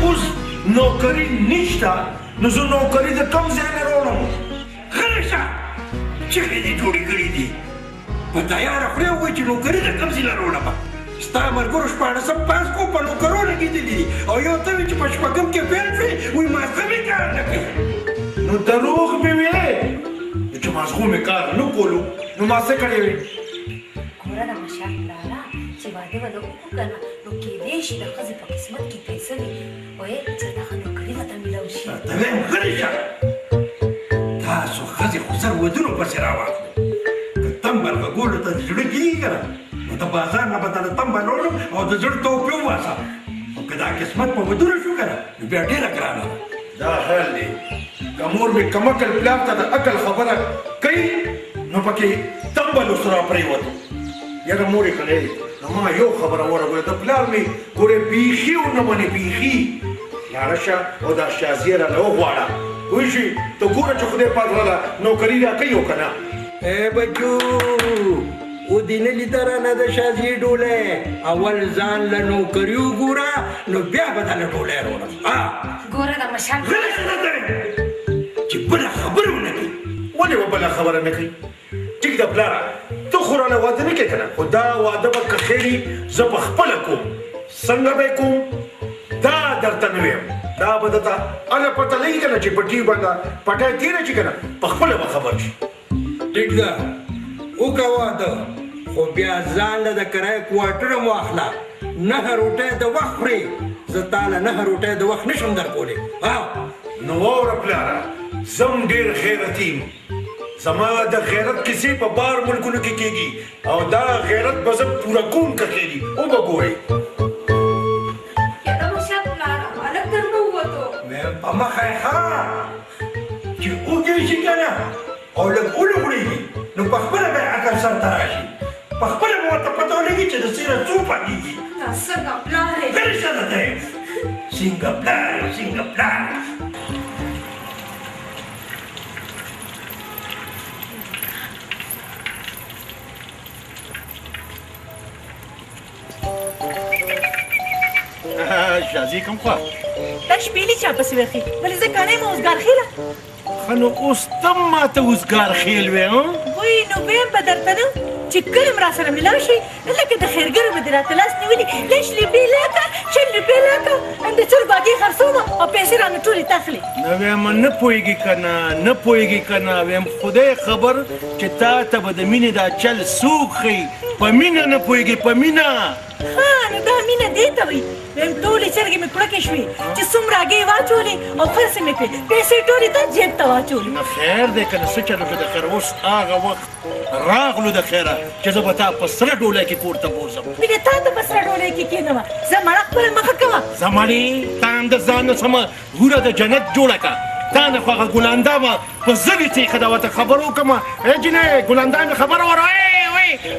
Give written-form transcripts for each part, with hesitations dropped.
اوس نوکري نشته نو زه نوکري د کوم ځای نه راوړم غلی شه چغې دې جوړې کړي دي په تیاره خولې ووایي چې نوکري د کوم ځای نه راوړم ستا ملګرو شپاړسم پاس کو په نوکرو لګېدلي دي او یو ته وایي چې په شپږم کې فیل شوې وایي مازغه مې کار نه کوي نو دروغ مې ویلې چې مازغو مې کار نه کولو نو ما څه کړی وې ګوره د مشر پلاره چې واده به د وکړو که نه نو کېدی شي د ښځې په قسمت کې پیسه وي وایې چې دغه نوکري به ته میلاو شي ته وایم غلی شه تاسو ښځې خو زر ودونو پسې راواخلئ که تمبل غږولو ته د زړه کېږي که نه نو د بازار نه به دله تمبل راوړم او د زړه توپې وباسم او که دا قسمت په ودونو شو که نه نو بیا ډېره ګرانه ده دا حال دی که مور مې کمکل پلار ته د عقل خبره کوي نو پکې تمبل ورسره پرېوتو یاره مورې کلی نو ما یو خبره ورغله د پلار مې ګورې بیخي ونه منې بیخي لاړه شه او دا شازیه رانه وغواړه پوه شوې ته ګوره چې خدای پاک راله نوکري راکوي او که نه ای بچو او دې نه لیده رانه د شازیې ډولۍ اول ځان له نوکري وګوره نو بیا به دله ډولۍ راوړم ګوره د مشر چې بله خبره ونه کوي ولې به بله خبره نه کوي ټیک ده پلاره ته خو رانه واده نه کوې که نه خو دا واده به که خیري زه په خپله کوم څنګه به یې کوم دا درته نه ویم دا به درته هله پته لګي که نه چې پټي باندې پټی تېره شي که نه په خپله به خبر شي ټیک ده وکړه واده خو بیا ځان له د کرایه کوارټر هم واخله 9 روټۍ د وخت خورې زه تا له 9 روټۍ د وخت نشم درکولی نو واوره پلاره زم ډېر غیرتي یم زما د غیرت کیسې په بار ملکونو کې کېږي او دا غیرت به زه پوره کوم که خیري وبه ګورئ یاره مشر پلاره هلک در نه ووتو په مخه یې ښه چې اوږې شي که نه او لږ ولوغړېږي نو په خپله به یې عقل سرته راشي په خپله به ورته پته ولګي چې د سیره څو پاتېږي دا څنګه پلار یې غلی شه درته یم څنګه پلار څنګه پلار شازي کوم خوا دا شپېلې چا پسې ورخي ولې زه کاڼی یم اوزګار خېله ښه نو اوس ته هم ماته اوزګار خېل وې وایي نو ویم به درته نه چې کله م راسره ملاو شي لکه د خیرګرو به دې راته لاس نیولي 10 روپۍ لاکه 10 روپۍ لاکه همدې څو باګې خرڅومه او پیسې رانه ټولې تخلې نه ویم نه پوهېږي که نه نه پوهېږي که نه ویم خدای خبر چې تا ته به د مینې دا چل څوک ښیي په مینه نه پوهېږي په مینه ها نو دا مینه دې ته وایي ویم ټولې چرګې مې کړکې شوې چې څومره هګۍ واچولې او خرڅې مې کړې پیسې ټولې تا جیب ته واچولې نه خیر دی که نه څه چلو که د خیر اوس هغه وخت راغلو د خیره چې زه به تا په سره ډولۍ کې کور ته بوځم مینه تا ته په سره ډولۍ کې کښېنمه زه مړه خپله مخه کوه زه مړې تا هم د ځان نه سمه هوره د جنت جوړه کړه تا نه خو هغه ګلانده به په زوی څېښه ده ورته خبره وکړمه ای جینۍ ګلانده مې خبره وره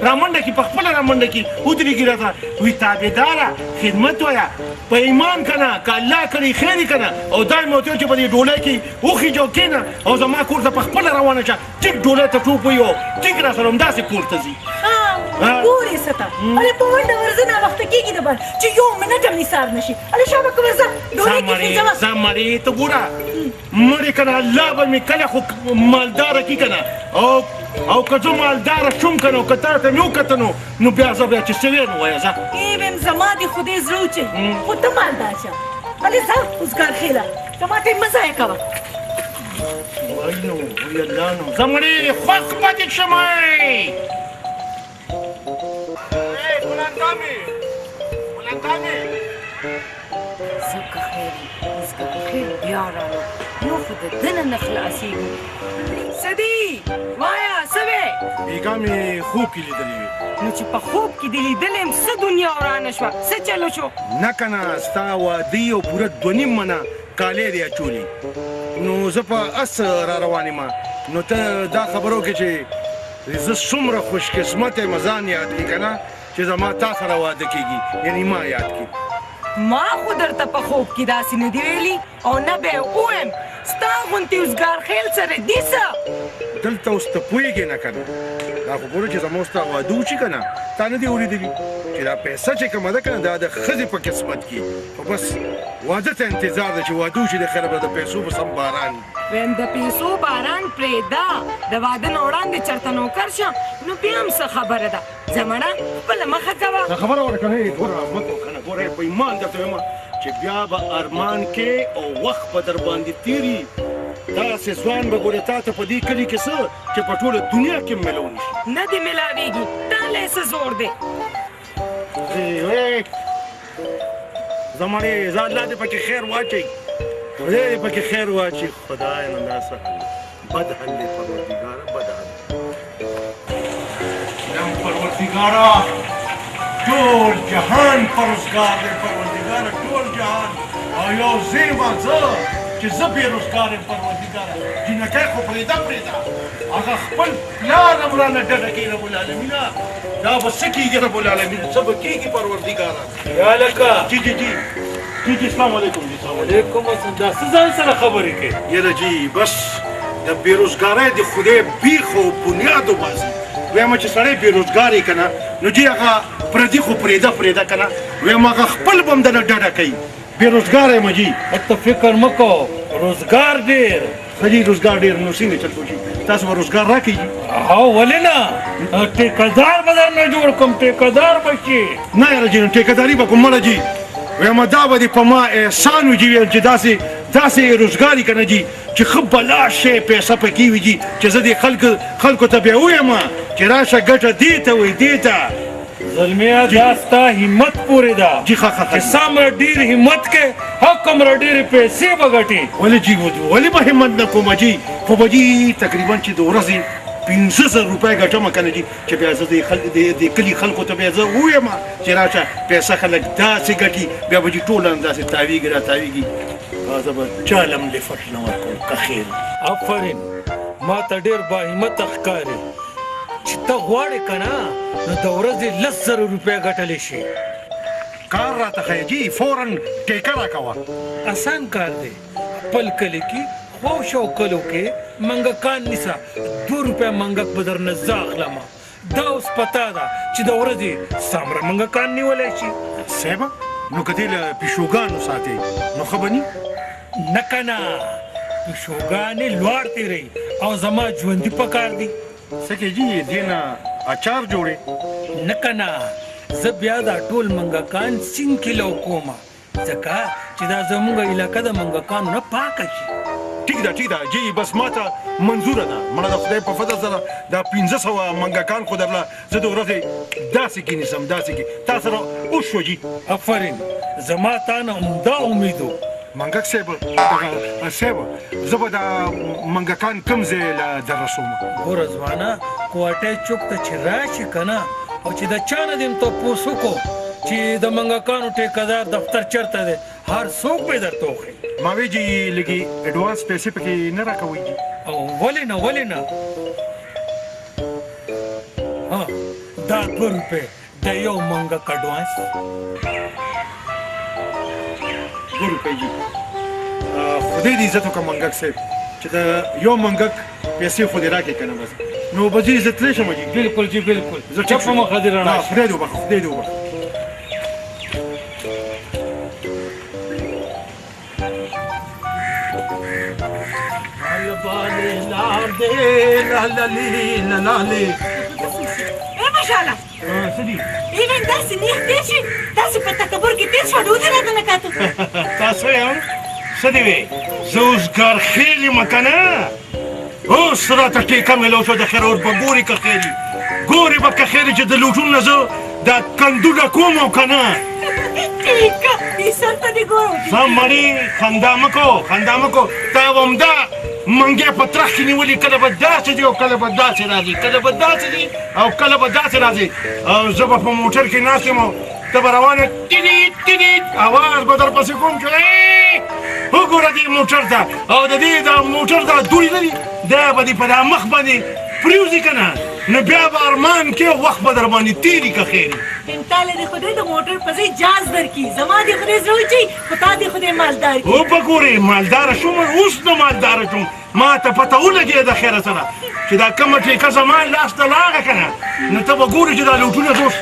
رامنډه کې په خپله رامنډه کې ودرېږي راته وي تابعداره خدمت وایه په ایمان که نه که الله کړي خیر یې که نه او دا مې ورته ویل چې په دې ډولۍ کې وخېجه او کښېنه او زما کور ته په خپله روانه شه ټیک ډولۍ ته ټوپ وایي او ټیک را سره همداسې کور ته ځي ګورې څه ته هلې په منډه ورځه ناوخته کېږي د بل چې یو منټ هم نثار نه شي هلې شابه که ورځه ډولۍ کې خېجمه ځه مړې ته ګوره مړې که نه الله به مې کله خو مالداره کړي که نه او که زه مالداره شوم که نه او که تا ته مې وکته نو بیا زه بیا چې څه وې نو وایه ځه ویم زما دې خدای زړه وچوي خو ته مالدار شه هلې ځه اوزګار خېله زما ته یې مه ضایع کوه وای نو وای الله نو زه مړې خوښ پاتې شمئ زه که خیر اوزګار خېل بیا راغلو یو خو د ده نه خلاصېږو څه دي وایه څه وې بېګا مې خوب کې لیدلې وې نو چې په خوب کې دې لیدلې یم څه دنیا ورانه شوه څه چلو شو نه که نه ستا واده او پوره 2.5 منه کالۍ دې اچولي نو زه په اس را روان یم نو ته دا خبره وکړې چې زه څومره خوش قسمته یم ځان یاد کړي که نه چې زما تا سره واده کېږي یعنې ما یاد کړي ما خو درته په خوب کې داسې نه دي ویلي او نه به یې ووایم ستا غوندې اوزګار خېل سره دي څه دلته اوس ته پوهېږې نه که نه دا خو ګوره چې زما اوس ته واده وشي که نه تا نه دي اورېدلي چې چې دا پیسه چې کومه ده که نه دا د ښځې په قسمت کې خو بس واده ته انتظار ده چې واده وشي د خیره به د پیسو به سم باران ویم د پیسو باران پرېږده د واده نه وړاندې چېرته نوکر شه نو بیا هم څه خبره ده زمانه خپله مخه کوه دا خبره وکړه که نه ګوره رحمت وکړه ګوره په ایمان درته وایم چې بیا به ارمان کې او وخت به در باندې تېري داسې ځوان به ګورې تا ته په دې کلي کې څه چې په ټوله دنیا کې میلو نه شي نه دې میلاویږي تا له څه زور دی زمانې زه الله دې پکې خیر واچوي خدای دې پکې خیر واچوي خدای نه دا څه بد حل دی پروردګاره بد حل یم پروردګاره ټول جهان پروزګار دی پروردګاره ټول جهان او یو زیبا زه چې زه بېروزګار یم پروردګاره جینکۍ خو پرېږده هغه خپل پلار هم رانه ډډه کوي رب العالمینه دا به څه کېږي رب العالمین څه به کېږي پروردګاره یا لکه جی جی جی جی جی السلام علیکم جی السلام علیکم علیکم السلام دا څه ځان سره خبرې کوي یاره جی بس د بېروزګارۍ د خدای بیخ او بنیاد وباسي وایم چې سړی بېروزګار یې که نه نو جی هغه پردي خو پرېږده که نه وایم هغه خپل به هم دنه ډډه کوي بېروزګار یم جی ته فکر مه کوه روزګار ډېر ښه جي روزګار ډېر نو څنګه چل کوي تاسو به روزګار راکړئ جي او ولې نه ټیکهدار به درنه جوړ کړم ټیکهدار به شي نه یاره جي ټیکهداري به کوم مړه جي وایم دا به دې په ما احسان وي جي چې داسې روزګار یې که نه جي چې ښه بلا شی پیسه پکې وي جي چې زه دې خلکو ته بیا ووایم چې راشه ګټه دې ته وایي دې ته زلمیا دا ستا همت پورې ده جي ښه چې څومره ډېر همت کې هغومره ډېرې پیسې به ګټې ولې جي ولې به همت نه کومه جي خو به جي تقریبا چې د ورځې 500 روپۍ ګټم که نه جي چې بیا زه د کلي خلکو ته بیا زه ووایم چې راشه پیسه خلک داسې ګټي بیا به جي ټول داسې تاویږي راتاویږي زه به چاله هم لفټ نه ورکوم که خیر آفرین ما ته ډېر باهمته ښکاري چې ته غواړې که نه نو د ورځې 10,000 روپۍ ګټلی شي کار راته ښیي جي فورا ټیکه راکوه آسان کار دی خپل کلي کې خو شو کلو کې منګکان نیسه 2 روپۍ منګک به درنه زه اخلمه دا اوس پته ده چې د ورځې څومره منګکان نیولی شي صاحبه نو که دې له پیشوګانو ساتې نو ښه به ني نه که نه پیشوګانې لوړ تېروي او زما ژوندي پکار دي څه کې جي دې نه اچار جوړې نه که نه زه بیا دا ټول منګکان سیند کې لو کومه ځکه چې دا زموږ علاقه د منګکانو نه پاکه شي ټیک ده جي بس ما ته منظوره ده مړه د خدای په فضل سره دا 500 منګکان خو درله زه د ورځې داسې کې نیسم داسې کې تا سره وشو جي آفرین زما تا نه عمده امید و منګک صاحب دغه صاحب زه به دا منګکان کوم ځای له در رسوم ګوره ځوانه کوټې چوک ته چې راشي که نه او چې د چا نه دې م تپوس وکړو چې د منګکانو ټیکهدار دفتر چېرته دی هر څوک به یې درته وښیي ما وی جي لږې اډوانس پیسې پکې نه راکوئ جي او ولې نه ها دا 2 روپۍ د یو منګک اډوانس 2 روپۍ جي خدای دې عزت وکړه منګک صاحب چې د یو منګک پیسې خو دې راکړې که نه بس نو به جي زه تللی شم جي بالکل جی بالکل زه چپ په مخه دې رڼا شي. خدای دې وبخښه خدای دې وبخښه ماشاءالله ایوان داسې نیغ تېر شي داسې په تکبر کې تېر شو ډوډۍ راته نه کاته تاسو یم څه دې وې زه اوس ګرخیل یم که نه اوس راته ټیکه میلو شو د خیر اور به ګورې که خیري ګورې به که خیري چې د لوټون نه زه دا کندونه کوم او که نه ټیکه دې سر ته دې ګورم ځه مړې خندا مه کو تا به همدا منګی په ترخ کې نیولي کله به داسې دي او کله به داسې راځي او کله به داسې راځي او زه به په موټر کې ناست یم او ته به روانه ټیډیټ اواز به در پسې کوم چې وګوره دې موټر ته او د دې دا موټر دا دوړې نه دي دا به دې په دا مخ باندې پرېوځي که نه نو بیا به ارمان کې وخت به در باندې تېري که خیري تاله دې خدای د موټر په ځای جاز درکړي زما دې خدای زړه وچوي خو تا دې خدای مالدار کړي وګورې مالداره شوم اوس نه مالداره شوم ما ته پته ولګېده خیره سره چې دا کومه ټیکه زما لاس ته لاغه که نه نو ته به ګورې چې دا لوټونه اوس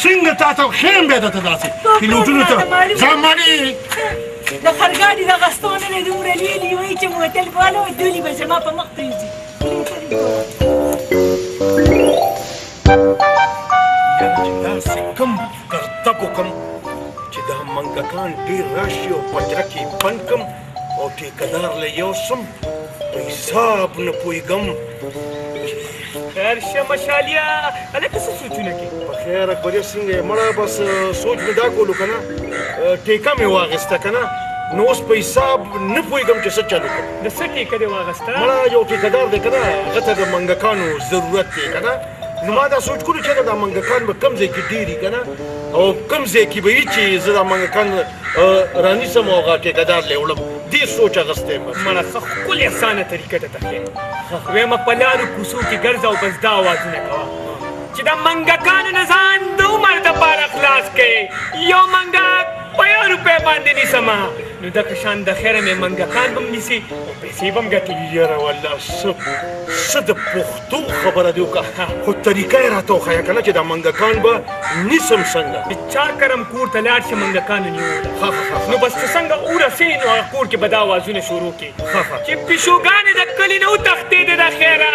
څنګه تا ته خیم بیا درته داسې پیلوټونو ته زمانې د خرګاډي دغه ستونونه دومره لیلي وایي چې موټل والا وایي دولي به زما په مخ پرېږدي یاره چې داسې کوم کرتب وکړم چې دا منګکان ډېر راشي او پنجره کې بند کړم او ټیکهدار له یوسم په حساب نه پوهېږم خیر شه مشالیا هلکه څه سوچونه کوې په خیر اکبریا څنګه یې مړه بس سوچ مې دا کولو که نه ټیکه مې واخېسته که نه نو اوس په حساب نه پوهېږم چې څه چل وکړم د څه ټیکه دې واخېسته مړه یو ټیکهدار دی که نه هغه ته د منګکانو ضرورت دی که نه نو ما دا سوچ کولو چې دا منګکان به کوم ځای کې ډېر وي که نه او کوم ځای کې به وي چې زه دا منګکان رانیسم او هغه ټیکهدار لی وړم دې سوچ اخیستی یم مړه څه ښکلې اسانه طریقه ته تخیم ویمه په لارو کوڅو کې ګرځه او بس دا اوازونه کوه چې د منګکانو نه ځان د عمر دپاره خلاص کړې یو منګک په 1 روپۍ باندې نیسمه نو دغه شان د خیره مې منګکان به م نیسي او پیسې به م ګټي یاره والله څه د پښتو خبره دې وکړه خو طریقه یې راته وښیه که نه چې دا منګکان به نیسم څنګه چا کرم کور ته لاړ شي منګکانو نیوله نو بس چې څنګه ورسې نو هغه کور کې به دا اوازونه شروع کړي چې پیشوګانې د کلي نه وتښتېدې د خیره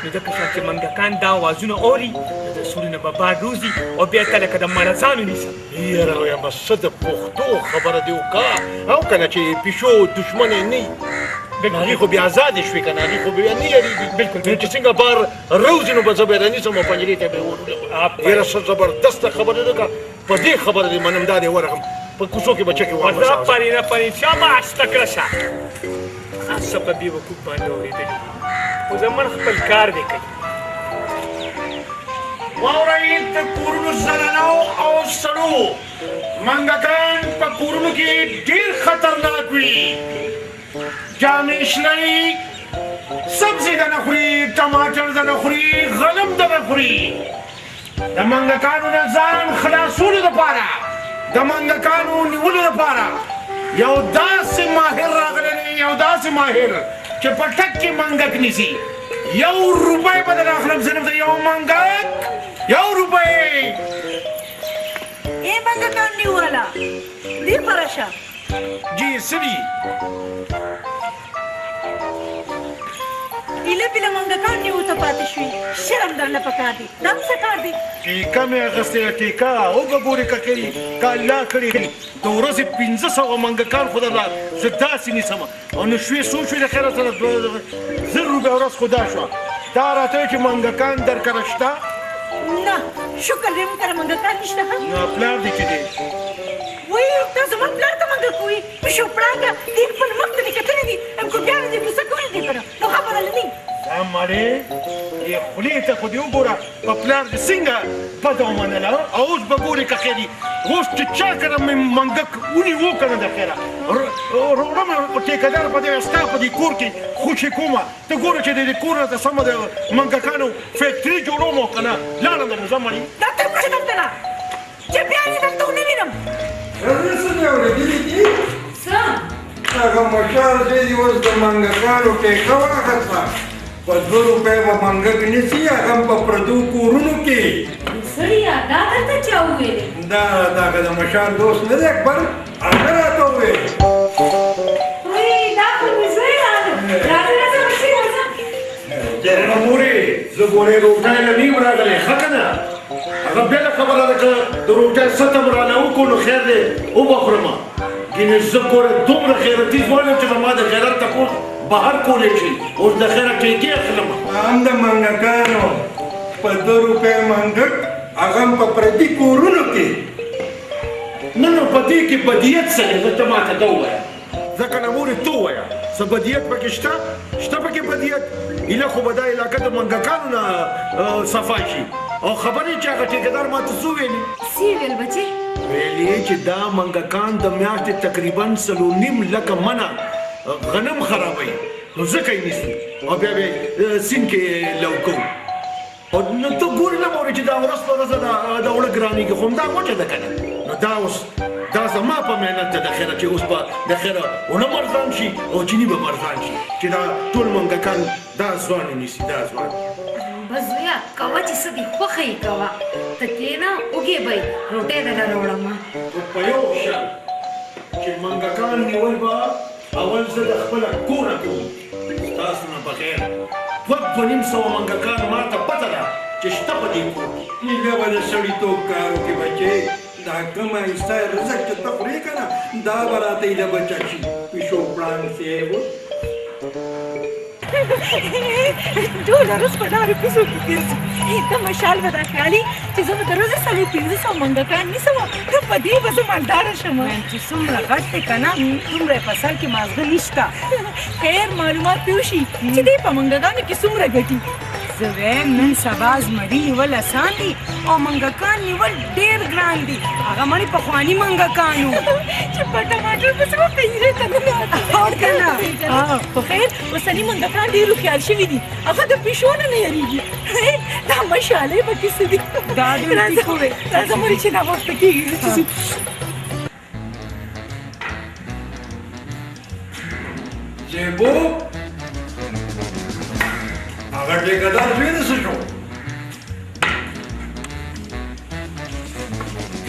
نو دغه شان چې منګکان دا اوازونه اوري د سورونه به بار روزي او بیا ته لکه د مړزانو نیسم یاره وایم څه د پښتو خبره دې وکړه او که نه چې پیشو دښمنې نه وي هغې خو بیا ازادې شوې که نه هغې خو بیا نه یارېږي نو چې څنګه بار روزي نو به زه به یې رانیسم او پنجرې ته به یې وروړم یاره څه زبردسته خبره ده که په دې خبره دې منم دا دې ورغم په کوڅو کې به چکې وزه پرې نه پرې شاباش تکړه شه څه په بېوقوف باندې اورېدلي خو زمن خپل کار دی کوي واورئ د کورونو زنانو او سړو منګکان په کورونو کې ډېر خطرناک وي جامې شلوي سبزي دنه خوري ټماټر دنه خوري غنم دنه خوري د منګکانو نه ځان خلاصولو دپاره د منګکانو نیولو دپاره یو داسې ماهر راغلی دی یو داسې ماهر چې په ټک کې منګک نیسي 1 روپۍ به در اخلم صرف د یو منګک 1 روپۍ ای منګکان نیوله دې په راشه جی څه دي ایله بیله منګکان نیو ته پاتې شوي شرم درله پکار دی دا څه کار دی ټیکه مې اخیستې ټیکه وګورې که کړي که الله کړي د ورځې 500 منګکان خو درله زه داسې نیسمه او نو شوې څو شوې د خیره سره 1000 روپۍ ورځ خو دا شوه دا راته وایي چې منګکان در کره شته نه شکر دی موږ کره منګکان نشته ښه نو پلار دې چې دی وایي دا زما پلار ته منګک وایي پیشو پړانګه دې خپل مخ ته مې کتلې دي ګوګیانې دې کوڅه کولې دي پره نو خبره لنی دا مړې دې خولې ته خو دې وګوره په پلار دې څنګه بده ومنله او اوس به ګورې که خیر اوس چې چا کره مې منګک ونیو که نه د خیره وړم ټیکهدار په دې ستا په دې کور کې خوشي کومه ته ګوره چې د دې کور نه ته سمه د منګکانو فیکټري جوړوم او که نه لاړم درنه ځه مړې دا ته کوڅه دلته نه چې بیا یې دلته ونه وینم څه دی اورېدلي دي څه هغه مشال دی دې اوس د منګکانو ټیکه واخیسته په 2 روپۍ به منګک نیسي هغه هم په پردو کورونو کې سړیه دا درته چا وویلې دا دغه د مشال دوست نه دی اکبر هغه راته وویل وایي دا خو مې زوی راغی راځه راځه ورشئ راځه جرګه مورې زه ګورې روټۍ له نیم راغلی ښه که نه هغه بله خبره ده که د روټۍ ستم رانه وکړو نو خیر دی وبخورمه ګینې زه ګوره دومره غیرتي ځوان یم چې زما د غیرت تپوس بهر کولی شي اوس د خیره ټیکې اخلم هم د منګکانو په 2 روپۍ منګک هغه هم په پردي کورونو کې نه نو په دې کې بدیت څه دی زه ته ماته ده ووایه ځکه نه مورې ته ووایه څه بدیت پکې شته شته پکې بدیت ایله خو به دا علاقه د منګکانو نه صفا شي او خبرې چې هغه ټیکهدار ماته څه ویلي سی ویل بچې ویل یې چې دا منګکان د میاشتې تقریبا 3.5 لکه منه غنم خرابوي نو ځکه یې نیسو او بیا به سیند کې لو کوو او نو ته ګورې نه مورې چې دا ورځ په ورځ د اوړه ګرانېږي خو همدا وجه ده که نه نو دا اوس دا زما په محنت ده د خیره چې اوس به د خیره ونه مرزان شي او چیني به مرزان شي چې دا ټول منګکان دا ځوان نیسي دا ځوان بس زویه منګه کوه چې څه دې خوښه یې کوه ته کښېنه وږې به یې روټۍ درله راوړم په یو شرط چې منګکان نیول به اول زه د خپله کوره کوم ستاسو نه بغیر 2,500 منګکان ما ته پته ده چې شته په دې کور کې هیله به د سړیتوب کار وکړي بچې دا کوم ایسته رزق چې ته خورې که نه دا به راته ایله بچه شي پیشو پړانګ صاحب ټول روز په دغه پیسو کې ګرځي ته مشال به دا خیالي چې زه به د ورځې 550 منګکان نیسم ته په دې به زه مالداره شم چې څومره غټ دی که نه دومره یې په سر کې مازغه نشته خیر معلومات پې وشي چې دی په منګکانو کې څومره ګټي زه وایم نن سبا زمري نیول اسان دي او منګکان نیول ډېر ګران دي هغه مړې پخواني منګکانو چې په ټماټر پسې به پیرې ته ننوتې اور که نه خو خیر اوسني منګکان ډېر هوښیار شوي دي هغه د پیشو نه یېرېږي دا مشالې پکې څه دي دا ډېر ټیک وې راځه مړې چې ناوخته کېږي زیبو هغه ټیکهدار چېرې څه شو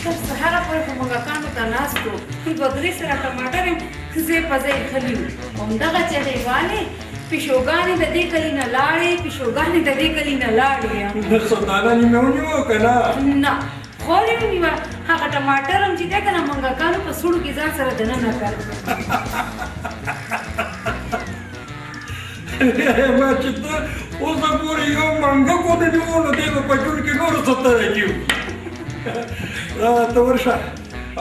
تر سهاره پورې په منګکانو ته ناست وو دوه درې سره ټماټر یې ښځې پزې ایښلي وو همدغه چې حیوانې پیشوګانې د دې کلي نه لاړې پیشوګانې د دې کلي نه لاړې د سلطانه نیمه ونیوه که نه نه خور یې ونیوه هغه ټماټر هم چې دی که نه منګکانو په سوړو کې ځان سره دننه کړ ما چې ته اوسه پورې یو منګک ونه نیو نو دی به په جوړ کې نورو ستره کېو ته ورشه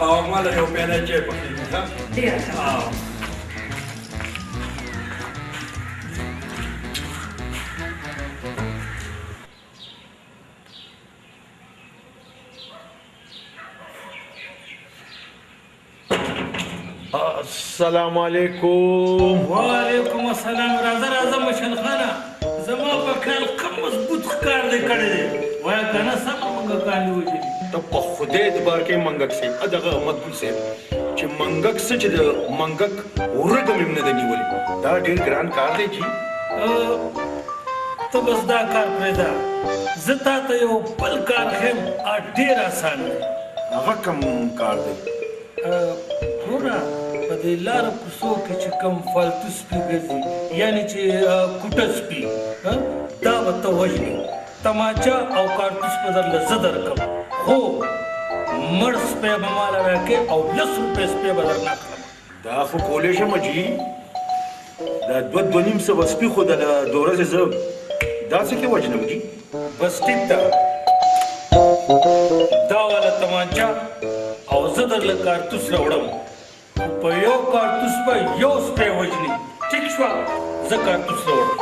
او ماله یو پیاله چای پخېږي ښه ډېره ښه السلام علیکم وعلیکم السلام راځه راځه مشل خانه زما په خیال کم مضبوط ښکار دی کړی دی وایه که نه سمه منګکان دې وژلي ته په خدای اعتبار کې منګک صاحب دغه مقبول صاحب چې منګک څه چې د منګک ورږم هم نه ده نیولې دا ډېر ګران کار دی جي ته بس دا کار پرېږده زه تا ته یو بل کار ښیم ډېر اسان دی هغه کوم کار دی ګوره په دې لاره کوڅو کې چې کوم فالتو سپي ګرځي یعنې چې کوټه سپي دا به ته وژنې تماچه او کارتوس به درله زه درکړم خو مړ سپی به ماله راکې او 10 روپۍ سپی به درنه کړم دا خو کولی شم جي دا 2,500 سپي خو د ورځې زه داسې کې وژنم جي بس ټیک ده دا والا تمانچه او زه درله کارتوس راوړم په یو کارتوس به یو سپی وژني ټیک شوه زه کارتوس راوړم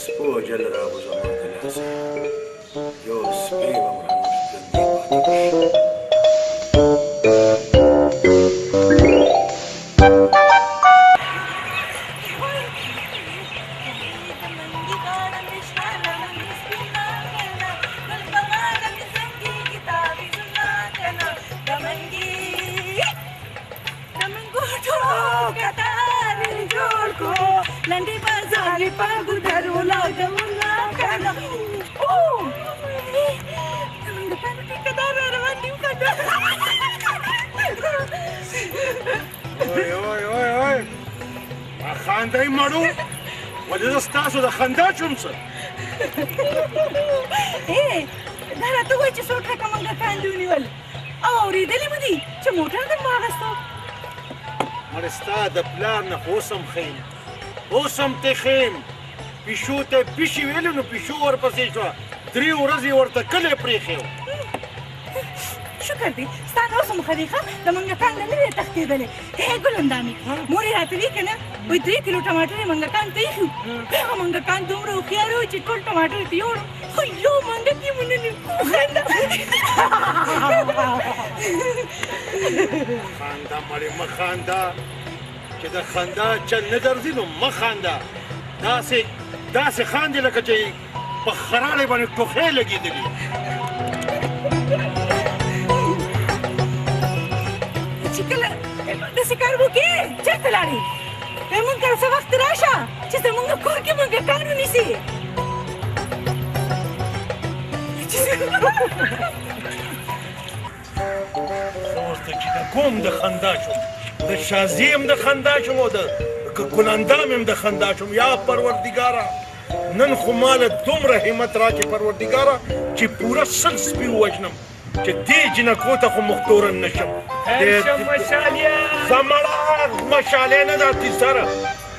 سپو اجل راغو زما د لاسه یو سپی به مې ژوندی پاتې شي لنډې بازارې په ګودرو لاګمونه کنه زمونږ د پانو ټیکهدار را روان دي اوی ما خاندئ مړو ولې زه ستاسو د خندا شوم څه دا راته وایي چې څو ټکه منګکان دې ونیول او اورېدلي مو دي چې موټر در مو اخیستو مړ ستا د پلار نه خو اوس هم ښیم اوس هم ته ښیم پیشو ته پیشي ویلې نو پیشو ورپسې شوه 3 ورځې ورته کلی پرېښی و شکر دی ستا نه اوس هم ښه دی ښه د منګکان نه نه دی تښتېدلی ګلندامې مور یې راته ویې که نه وایي 3 کیلو ټماټر یې منګکان ته ایښي وو هغه منګکان دومره هوښیار وو چې ټول ټماټر یې یوړو خو یو منګک یې ونه نیو خنده خانده مړې مه خانده چې د خندا چل نه درځي نو مه خانده داسې خاندې لکه چې په خراړې باندې ټوخې لګېدلي چې کله داسې کار وکړې چېرته لاړې مونږ کره څه وخت راشه چې زمونږ کور کې منګکان ونیسي اوس ته چې د کوم د خندا شوم د شازي هم د خندا شوم او د ګلندام هم د خندا شوم یا پروردګاره نن خو ماله دومره همت راکې پروردګاره چې پوره 100 سپي ووژنم چې دې جنکو ته خو مختورن نشم مشالیا زمړه مشالې نه داتې سره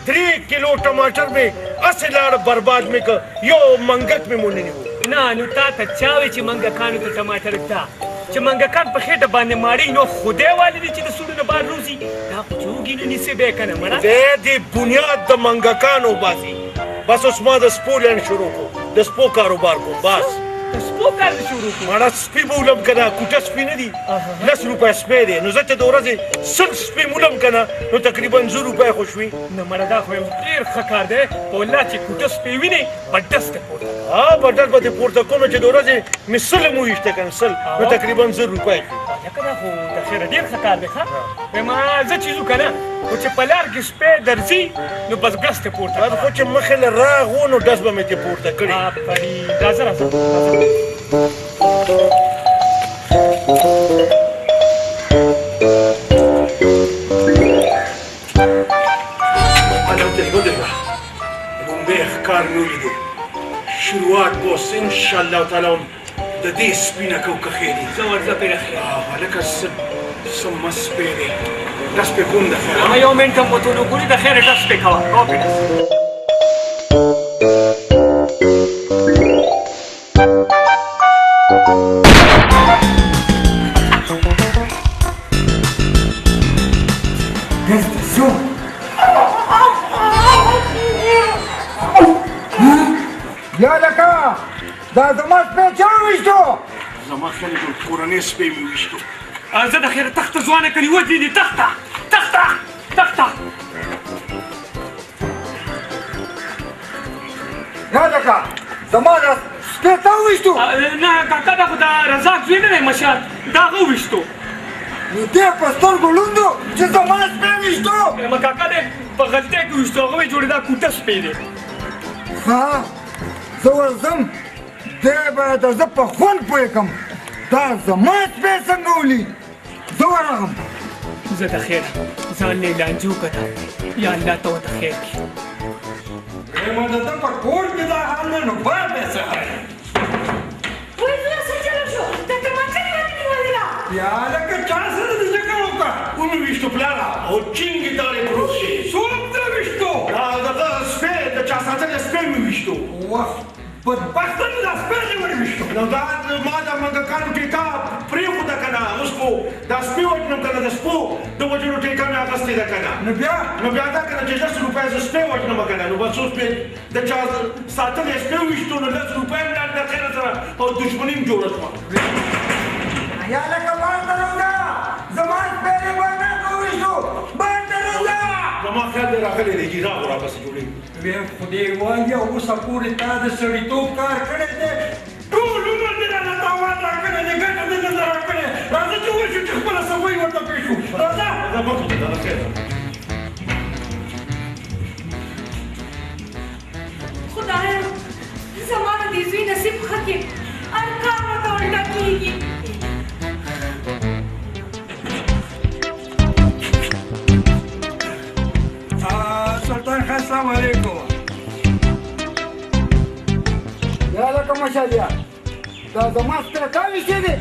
3 کیلو ټماټر مې اسې لاړ برباد مې که یو منګک مې مو نه نیو نه نو تا ته چا وی چې منګکانو ته ټماټر دا چې منګکان په خېټه باندې ماړي نو خدای والي دي چې د سړو نه بار روزي دا خو چوګي نه نیسي به کنه مړه دې بنیاد د منګکانو باسي بس اوس ما د سپو لین شروع کو د سپو کاروبار کوم بس د سپو کار شروع کړ مړه سپي بولم کنه کوټه سپي نه دي 10 روپۍ سپي دی نو زه ته د ورځې 100 سپي مولم کنه نو تقریبا 2 روپۍ خو شوي نه مړه دا خو یو ډېر ښه کار دی په والله چې کوټه سپی وینې بډس ته پورته ها بټر به دې پورته کوم چې د ورځې مې 100 مو ویشته کنه 100 نو تقریبا 2 روپۍ شوي لکه دا خو د خیره ډېر ښه کار دی ښه وایم زه چې ځو که نه خو چې په لار کې سپی درځي نو بس ګس ته پورته خو چې مخې له راغو نو ډز به مې ترې پورته کړي آفرین راځه راځه ودرېږه لومبی ښکار مې ولیدو شروعات به اوس انشاءالله تعالی د دې سپي نه کوو که ښې دي زه ورځه پرې ښه هلکه څه مست سپی دی ډز پې کوم د خیر هغه یو منټ هم ورته ونه ګوري د خیره ډز پې کوه کوه پرې ډز یا لکه دا زما سپی چا وویشتو زما خیال ټول کورنۍ سپی مې ویشتو زه د خیره تخته ځوانه کړي ودرې دي تخته تخته تخته یا لکه زما دا سپی تا وویشتو نه کاکا دا خو د رزاق زوی نه دی مشال دا هغه وویشتو نو دې په سترګو لوندو چې زما سپی وویشتو ما کاکا دی په غلطۍ کې وویشتو هغه وایي جوړې دا کوټه سپی دی ها زه ورځم دی به د زه په خوند پوه کړم دا زما سپی څنګه ولید زه ورغم زه د خیره ځان نه لانجو کړه یا الله ته ورته خیر کړي ما د ده په کور کې دا حال نه نو باید به څه کوي وای زړه څه چلو شو د ټماټر باندې نیولې ده یا لکه چا سره دې څنګه وکړه ومې ویشتو پلاره او چینګې دارې پروت شي څوک ترې ویشتو دغه سپی د چا ساتلی سپی مې ویشتو واه بدبخته مې دا سپی دې ولې ویشتو نو دا ما د منګکانو ټیکا پرېښوده که نه اوس خو دا سپي وژنم که نه د سپو د وژلو ټیکا مې اخیستې ده که نه نو بیا دا که نه چې 10 روپۍ زه سپی وژنم که نه نو بس اوس مې د چا ساتلی سپی وویشتو نو 10 روپۍ مې لاړ د خیره سره او دښمني م جوړه شوه یا لکه باندې راوځه زما سپی دې باندې وویشتو باندې راوځه زما خیال دی راغلی دی چې راغو راپسې جوړېږي ویم خدای وایه اوسه پورې تا د سړیتوب کار کړی دی ټول عمر دې راله تاوان راکړی دی ګټه دې نه ده راکړې راځه چې وشو چې خپله صفایي ورته پېښ شو راځه دا مه کوه دا خیر ده خدایا زما د دې زوی نصیب ښه کړې هر کار راته الټه کېږي سلطان خان السلام علیکم یا لکه مشالیا دا زما سپی تا ویشتې دی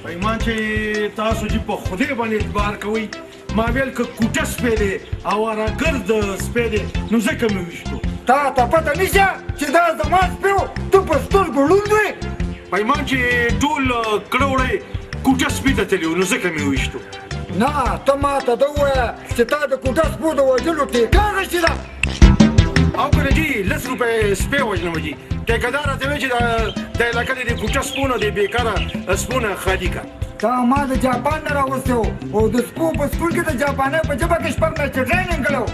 پیمان چې تاسو چې په خدای باندې اعتبار کوئ ما ویل که کوټه سپی دی او راګرد سپی دی نو ځکه مې ویشتو تا ته پته نشه چې دا زما سپی و ته په سترګو ړوند وې پیمان چې ټول کړه وړی کوټه سپي ته تللي وو نو ځکه مې ویشتو نه ته ما ته ده ووایه چې تا د کوټه سپو د وژلو ټیکه اخیستې ده او که نه جي 10 روپۍ سپی وژنم جي ټیکهدار راته وایي چې د علاقه د کوټه سپو نه د بېکاره سپو نه خالي کړه تا ما د جاپان نه راوستی و او د سپو په سکول کې د جاپانۍ په ژبه کې 6 میاشتې ټریننګ کړی و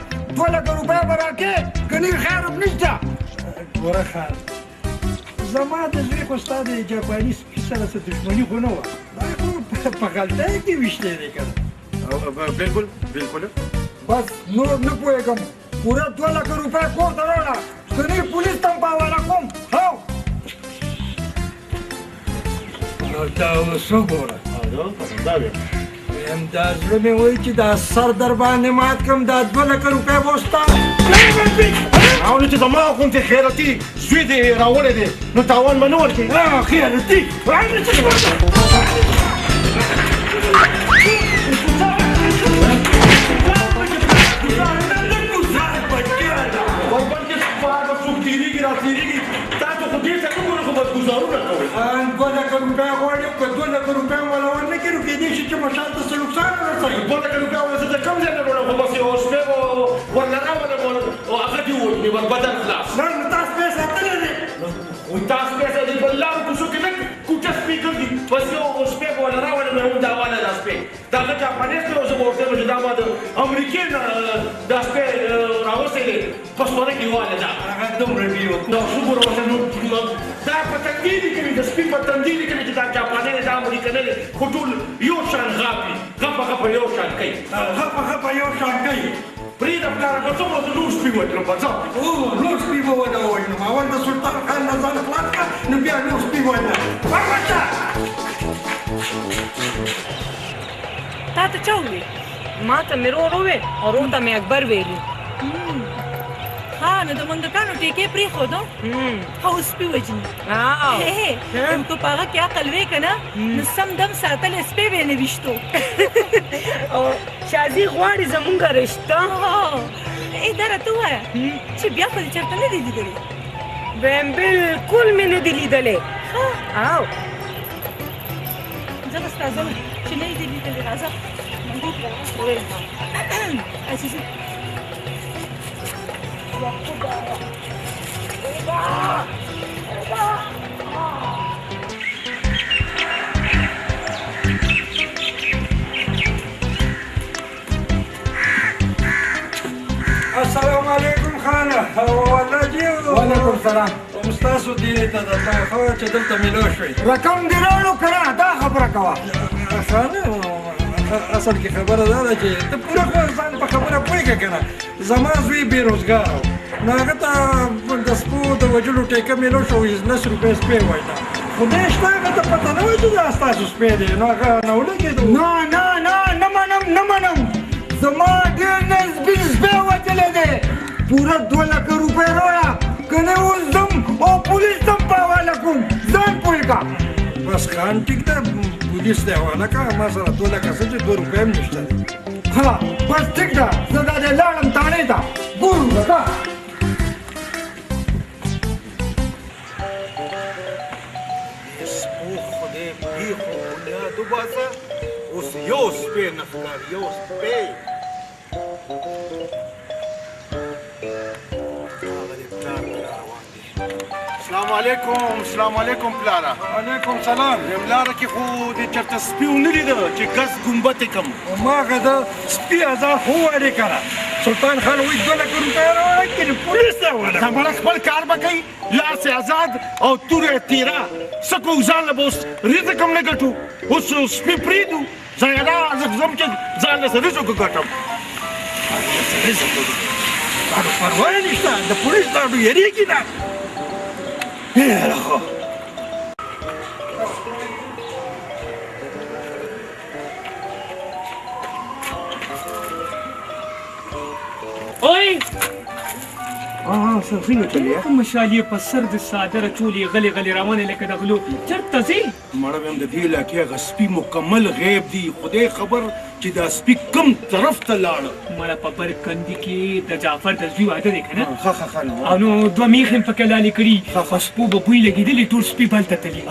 2 لکه روپۍ به راکړې که نه خیر هم نشته ګوره خان زما د زوی خو ستا د جاپاني سپي سره څه دښمني خو نه وه دا خو په غلطۍ کې ویشتلی دی که نه بالکل بالکل بس نور نه پوهېږم پوره 2 لکه روپۍ کور ته راوړه که نه پولیس ته هم په حواله کوم هو نو دا اوس وګوره ویم دا زړه مې وایي چې دا سر در باندې مات کړم دا 2 لکه روپۍ به ستا او نو چې زما غوندې خیرتي زوی دې راوړی دی نو تاوان به نه ورکړي خیرتي تاسو خو دې ته نه ګورئ خو بس ګزارونه کوئ 2 لکه روپۍ غواړي که 2 لکه روپۍ ولا ونه کړي نو کېدای شي چې مشال ته څه نقصان ورسوي 2 لکه روپۍ ولا زه د کوم ځای نه وړم خو بس یو شپې به ورله راولم او هغه دې ووژني بدن خلاص نه نو تاسو پیسې ساتلی دی وایي تاسو پیسې دې په لارو کوڅو کې لږ کوټه سپي ګرځي بس یو شپې به ورله راولم هم دا واله دا سپی دا هغه جاپانیز دی او زه به ورته وایم چې دا ما د امریکې نه دا سپی راوستی دی په سوره کې واله ده هغه دومره بیو نو شکر ورته نو دا په تندیلي کې د سپي په تندیلي کې چې دا جاپاني دی دا امریکا نه دی خو ټول یو شان غاپي غپه یو شان کوي غپه یو شان کوي پرېږده پلاره که څومره زه لوړ سپي وتلم په ځه لوړ سپي به ونه ووژنم اول د سلطان خان نه ځان خلاص کړه نو بیا لوړ سپي ووژنم ورشه تا ته چا وویل؟ ما ته مې رور وویل او رور ته مې اکبر ویلي. ها نو د منګکانو ټیکې پرېښودو ښه اوس سپي وژني که په هغه کې عقل وی که نه نو سم دم ساتلی سپی به یې نه ویشتو او شازي غواړي زمونږ رشته دا راته ووایه چې بیا خو دې چېرته نه دی لیدلی ویم بلکل مې نه دی لیدلی او زه به ستا ځم چې نه یې دی لیدلی راځه عزیزي السلام علیکم خانه ولدي وعلیکم سلام کوم ستاسو دیني ته درته خو چې دلته میلو شوي رقم دې راوړو که نه دا خبره کوه خانه اصل کې خبره دا ده چې ته پوره خو ځان په خبره پوهېږه که نه زما زوی بېروزګار و نو هغه ته د سپو د وژلو ټیکه میلو شو 19 روپۍ سپی وایي خدای شته هغه ته پته نه وایي چې دا ستاسو سپی دی نو هغه نه ولګېدو نه منم زما ډېر نسبي سپی وتلی دی پوره 2 لکه روپۍ راوړه که نه اوس ځم او پولیس ته هم په حواله کوم ځان پوه کړه بس خان ټیک ده پولیس ته حواله کړه ما سره 2 لکه څه چې 2 روپۍ هم نشته دی ها بس ټیک ده زه دا دې لاړم تاڼې ته ګورو به که سپو خدای بیخو بنیاد وباسه اوس یو سپی نه ښکاري یو سپی السلام علیکم پلاره وعلیکم سلام یم لاره کې خو دې چېرته سپي ونه لیده چې ګز ګنبت یې کړم هماغه د سپي ازار خو وویلې که نه سلطان خان وایي 2 لکه روپۍ راوړه که پولیس ته حواله کړه زمړه خپل کار به کوي لار سې آزاد او توره تیره څه کوو ځان له به اوس رزق هم نه ګټو اوس سپي پرېږدو ځایله زه ځم چې ځان له رزق وګټم پروا یې نشته د پولیس نه نو یېرېږي نه یاره خو اوئ څنګه چلې کوم مشالې په سر د صادره چولې غلې غلې روانې لکه د غلو چېرته ځې مړه ویم د دې علاقې هغه سپي مکمل غیب دي خدای خبر چې دا سپي کوم طرف ته لاړه مړه په برکندي کې د جعفر د زوی واده دی که نه ښه او نو 2 میخې هم پکې لالې کړي په سپو به بوی لګېدلې ټول سپي بل ته تلي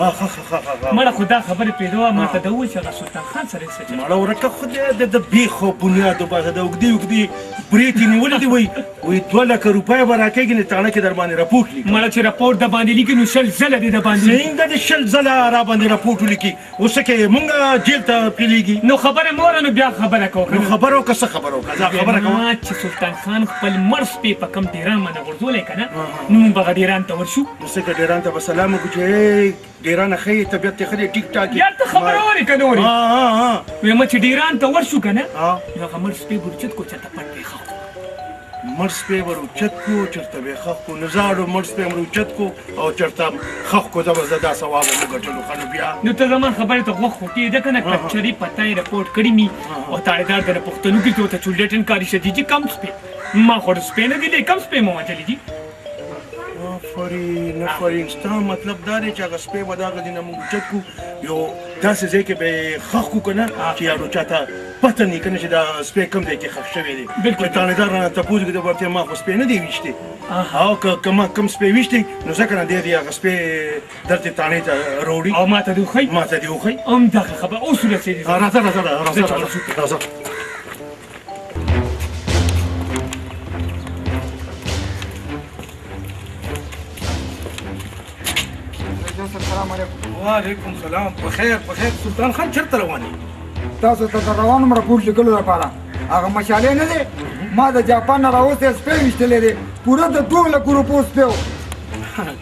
مړه خو دا خبرې پرېږده وه ما ته ده وویل چې هغه سلطان خان سره یې څه چل مړه ورکه خدای د بیخو بنیاد وباسه د اوږدې برېت یې نیولې دي وایي 2 لکه روپۍ به راکېږي نه تاڼه کې در باندې رپورټ لیکي مړه چې رپورټ د باندې لیکي نو 6 ځله دې د باندې څنګه دې 6 ځله را باندې رپورټ ولیکي اوس کې مونږ جیل ته پیلېږي نو خبره مه نو بیا خبره کوه نو خبره وکړه څه خبره وکړه زه خبره کوم چې سلطان خان خپل مړ سپی په کم ډیران باندې غورځولی که نه نو موږ به هغه ډیران ته ورشو نو څنګه ډیران ته به سلام وکړو چې ډیرانه ښه یې طبیعت یې ښه دی ټیک ټاک یار ته خبره ورې که نه ورې وایم چې ډیران ته ورشو که نه نو هغه مړ سپی برچت کو چاته پټ پرېښه مړ سپی ور اوچت کو چېرته به یې ښخ کو نزاړو مړ سپی ور اوچت کو او چېرته ښخ کو دا به زه دا ثواب هم وګټلو ښه نو بیا نو ته زما خبرې ته غوږ خو کېده که نه کچري پته یې رپورټ کړي مي او تاړېدار د پښتنو کې چې ورته چولډېټن کاري شه دي چې کم سپی ما خو سپی نه دي دی کم سپی مو وژلي دي آفرین ستا مطلب دا دی چې هغه سپی به د هغه دینه موږ اوچت کو یو داسې ځای کې به یې ښخ کو که نه چې یارو چاته پته نه وي که نه چې دا سپی کوم ځای کې ښخ شوی دی بلکل. چې تاڼېدار رانه تپوس وکړي د به ورته ما خو سپی نه دی ویشتی او که ما کوم سپی ویشتی نو ځکه نه دی هغه سپی درته تاڼې ته راوړي او ما ته دې وښایي ما ته دې وښایي همدغه خبره اوس ورسېدې راځه السلام علیکم وعلیکم سلام په خیر سلطان خان چېرته روان یې تاسو ته د روانو راپور لیکلو لپاره هغه مشالې نه دی ما د جاپان نه راوستی سپی ویشتلی دی پوره د 2 لکو روپو سپی و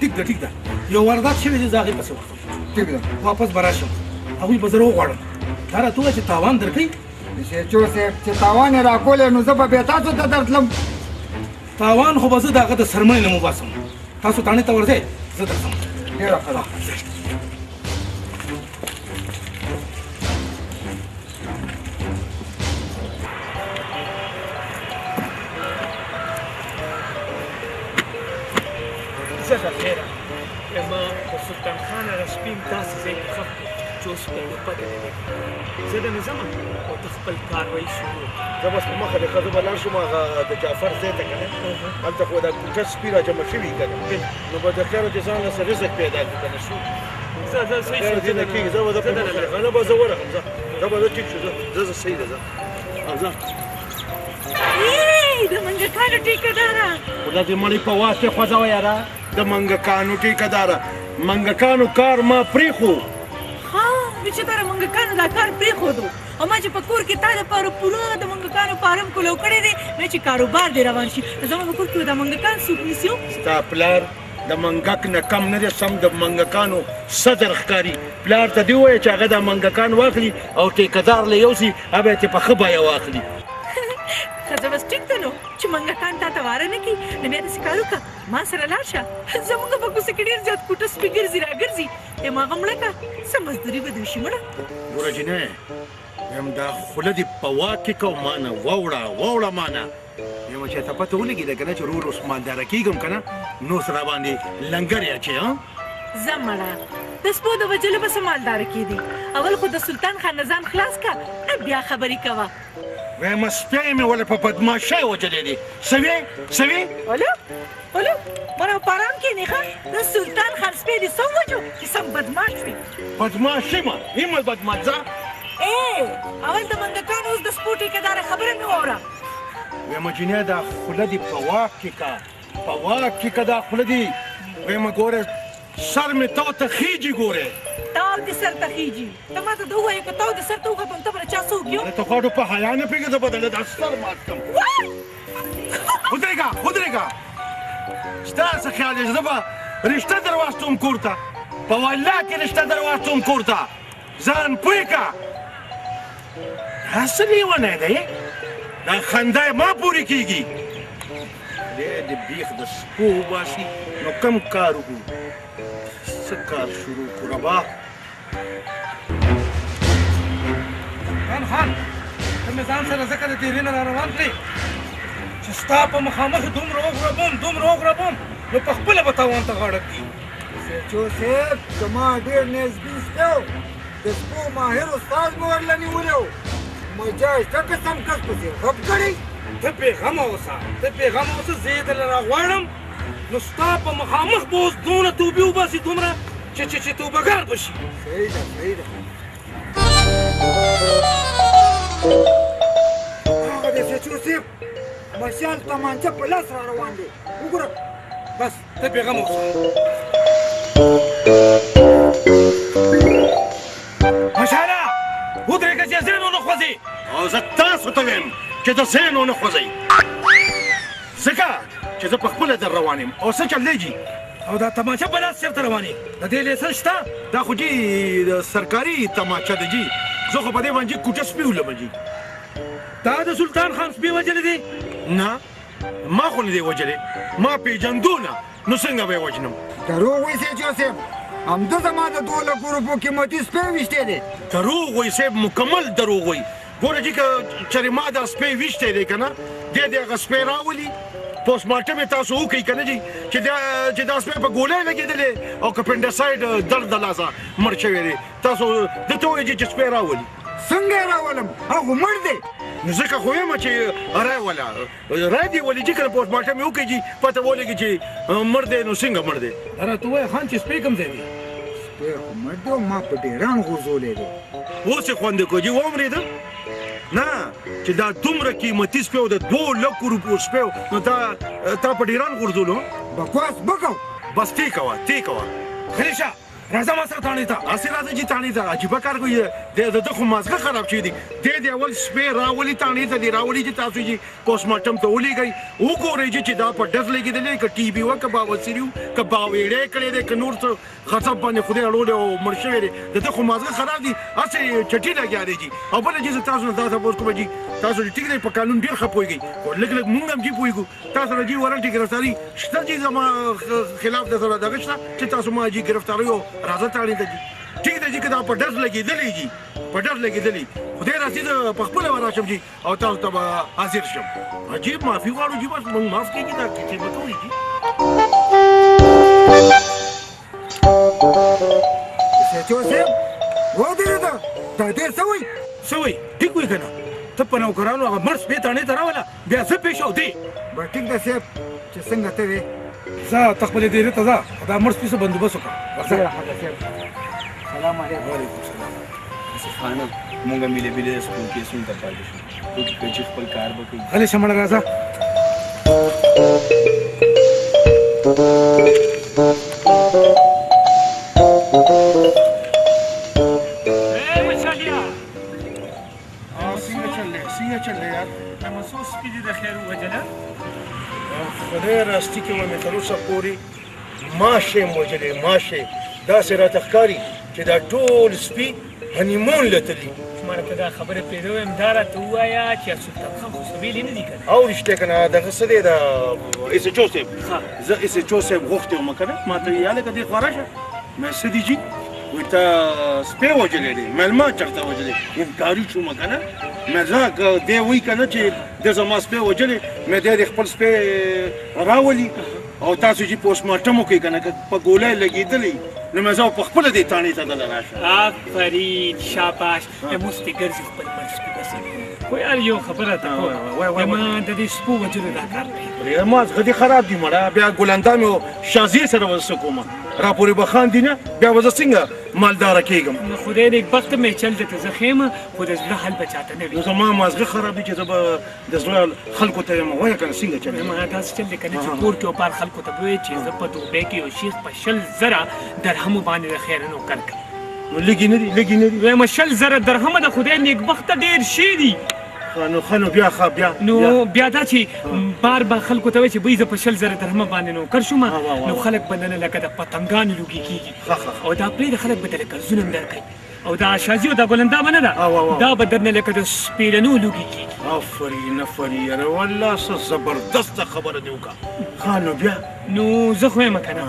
ټیک ده یو واردات شوی دی زه هغې پسې ورځم ټیک ده واپس به راشم هغوی به زه وغواړم دا راته ووایه چې تاوان درکوي شیچو صاحب چې تاوان یې راکولی نو زه به بیا تاسو ته درتلم تاوان خو به زه د هغه د سرمنې نه وباسم تاسو تاڼې ته ورځئ زه درځم ډېره ښه ده زه د خیره ما د سلطان خان هغه سپي داسې ځای کې ښخ کړو چې اوس به یې پته نه لګي زه د نه ځم او ته خپل کاروایي شروع زه بس په مخه د ښځو به لاړ شم هغه د جعفر ځای ته که نه هلته خو دا کوچه سپي را جمع شوي که نه نو به د خیره چې ځان له څه رزق پیدا کړي که نه شو زه صحیح خیر دې نه کېږي زه به زه په مخه نه به زه ورغلم زه به زه ټیک شو زه صحیح ده زه او زه د منګکانو ټیکهداره خو دا دې مړی په واسطې خوځوه یاره د منګکانو ټیکهداره منګکانو کار ما پرېښو ها بېچاره منګکانو دا کار پرېښودو او ما چې په کور کې تا دپاره پوره د منګکانو فارم کولو کړی دی مې چې کاروبار دې روان شي نو زما په کور کې دا منګکان څوک نیسي ستا پلار د منګک نه کم نه دی سم د منګکانو صدر ښکاري پلار ته دې ووایه چې هغه دا منګکان واخلي او ټیکهدار له یوسي هغه به یې په ښه بیه واخلي ښځه بس ټیک ده نو چې منګکان تا ته واره نه کړي نو بیا داسې کار وکړه ما سره لاړ شه زموږ په کوڅه کې ډېر زیات کوټه سپي ګرځي راګرځي یم هغه مړه کړه څه مزدوري به دې وشي مړه ګوره جینۍ یم دا خوله دې په واک کې که ما نه واوړه ما نه یم چې ته پته ولګېده که نه چې ورو مالداره کېږم که نه نور سره راباندې لنګر یې اچې زه مړه د سپو د وجلو به څه مالداره کېدې اول خو د سلطان خان نه ځان خلاص کړه بیا خبرې کوه وایم سپی مې ولې په بدماشۍ وجلی دی څه وې ولو مړه په ارام کښېنې ښه د سلطان خان سپی دې څه ووجو چې سم بدماش وي بدماشي ما هیمه بدماش ځه اول د منګکانو اوس د سپو ټیکهداره خبره مې واوره وایم جینۍ دا خوله دې په واک کې که دا خوله دې وایم ګوره سر مې تو ته خیجي ګوره تاو دې سر ته خیجي ته ما ته د ووایې که تاو دې سر ته وختم ته به له چا څه وکړو ته خواړو په حیا نه پوهېږې زه به دله دا سر مات کړم ودرېږه ستا څه خیال دی زه به رشته در واستوم کور ته په والله کې رشته در واستوم کور ته ځان پوه که دا څه لیونی دی دا خندا یې ما پورې کېږي دی د بیخ د سپو وباسي نو کم کار وکړو څه کار شروع کړو ربا خان ته مې ځان سره ځکه د تېرې نه را روان کړې چې ستا په مخامخ دومره وغړبم نو پخپله به تاوان ته غاړه کړي سیچو صاحب زما ډېر نیزبین سپی و د سپو ماهر استاد مې ورله نیولی و مجاز ته قسم کس پسې غب کړی ته بېغمه اوسه زه یې درله راغواړم نو ستا په مخامخ به اوس دونه توبې وباسي دومره چې توبهګار به شي صحیح ده هغه د سیچو صاحب مشال تمانچه په لاس را روان دی وګوره بس ته بېغمه اوسه مشاله ودرېږه چې ذهن ونه خوځي او زه تاسو ته وایم چې د ذهن ونه خوځئ ځکه چې زه پخپله در روان یم او څه چل دی او دا تماچه په لاس چېرته روانې د دې لیسنس شته دا خو جي د سرکاري تماچه ده جي زه خو په دې باندې کوټه سپي ولم جي دا د سلطان خان سپي وجلی دی نه ما خو نه دی وجلې ما پیژندو نه نو څنګه به یې وجنم دروغ وایي سیچو صاحب همده زما د 2 لکو روپو قیمتي سپی ویشتی دی دروغ وایي صاحب مکمل دروغ وایي ګوره چې که چېرې ما دا سپی ویشتی دی که نه دی د هغه سپی راولي پوسټ مارټم یې تاسو وکړئ که نه جي چې دا سپی په ګولۍ لګېدلی او که پنډسایډ درد د لاسه مړ شوی دی تاسو دته ووایئ چې سپی راولي څنګه یې راولم هغه مړ دی نو ځکه خو یم چې رای ولا رای دی ولې چې کله پوسټ مارټم یې وکړي جي پته ولګي چې مړ دی نو څنګه مړ دی را ته وایه خان چې سپی کوم ځای دی سپی خو مړ دی او ما په ډېران غورځولی دی اوس یې خوند کو جي واورېده نه چې دا دومره قیمتي سپی و د 2 لکو روپو سپی و نو تا په ډېران غورځولو بکواس مه بس تی کوه خلیشه راځه ما سره تاڼې ته هسې راځه چې تاڼې ته عجیبه کار کوي د ده خو مازغه خراب شوي دي دی اول سپی راولي تاڼې ته دی راولي چې تاسو چې پوسټ مارټم ته ولېږئ وګورئ چې دا په ډز لګېدلی که ټي بي وه که باوسري و که باویړی کړی دی که نور څه خصب باندې خدای اړولی او مړ شوی دی د ده خو مازغه خراب دي هسې چټي لګیا دی جي او بله چیز تاسو نه دا تپوس کومه جي تاسو ټیک دی په قانون ډېر ښه پوهېږئ خو لږ لږ مونږ هم جي پوهېږو تاسو نه جي ورنټې ګرفتاري شته جي زما خلاف د سره دغه شته چې تاسو ما جي ګرفتاروي او راځه تاڼې ته جي ټیک دی جي که دا په ډز لګېدلی جي په ډز لګېدلی خدای راسي زه په خپله به راشم جي او تاسو ته به حاضر شم عجیب معافي غواړو جي بس موږ معاف کېږي دا کیسې به کوئ جي سیچو صاحب ودرېده دا ډېر څه وایي څه وایي ټیک وایي که نه ته په نوکرانو هغه مړ سپی تاڼې ته راوله بیا څه پېښ او دی به ټیک ده صاحب چې څنګه ته وې ځه ته خپلې ډېرې ته ځه دا مړ سپي څه بندوبست وکړه سلام علیکم وعلیکم السلام خانه مونږ ملي بلې سکول کې سون ته پاتې شو دوی چې خپل کار وکړي غلی شه مړه راځه څنګه چل دی یار څو سپي دي د خیر ووجله خدای راستي کې مې تر اوسه پورې ماشه یې وژلې ماشه داسې راته ښکاري چې دا ټول سپي هنیمون له تللي ما ته دا خبره پرې ویم دا راته ووایه چې سلطان خان خو څه ویلي نه دي که نه او رښتیا که نه دغه څه دی د ایس ایچ او صاحب زه ایس ایچ او صاحب غوښتی وم که نه ما ته یا لکه دې خوا راشه مې څه دي جي وایي ته سپی وژلی دی مې ما چېرته وژلی انکاري شوم که نه مې ځه که دی وایي که نه چې ده زما سپی وژلی مې دی د خپل سپی راولي او تاسو چې پوسټ مارټم وکړئ که نه که په ګولۍ لګېدلی نو مې زه په خپله دې تاڼې ته دله راشم آفرین شاباش اوس دې ګرځي خپل مړ سپي پسې خو یار یو خبره ته کوم ما د دې سپو وجلو دا کار دی ما زړه دې خراب دي مړه بیا ګلندام او شازیې سره به څه کومه راپورې به خاندي نه بیا به زه څنګه مالداره کېږم نو خدای دې بخت مې چل درته زه ښیم خو د زړه حل به چاته نه وي نو زما مازغه خراب دي چې زه به د زړه خلکو ته یم وایه که نه څنګه چل ما داسې چل دی که نه چې کور کې او بار خلکو ته به وایې چې زه په دوبۍ کې یو شیخ په 100,000 درهمو باندې د خیر نوکر کړم نو لږې نه دي لږې نه دي وایم 100,000 درهمه د خدای نیکبخته ډېر شي دي ښه نو بیا ښه بیا نو بیا دا چې بار به خلکو ته وایي چې بوی زه په 100,000 درهمه باندې نوکر شوم نو خلک به نن لکه د پتنګانو لوګي کېږي او دا پرېږده خلک به درله قرضونه هم درکوي او دا شازي او دا ګلندا به نه ده دا به درنه لکه د سپېرنو لوګي کېږي آفرین یاره والله څه زبردسته خبره دې وکړه ښه نو بیا نو زه خو یم که نه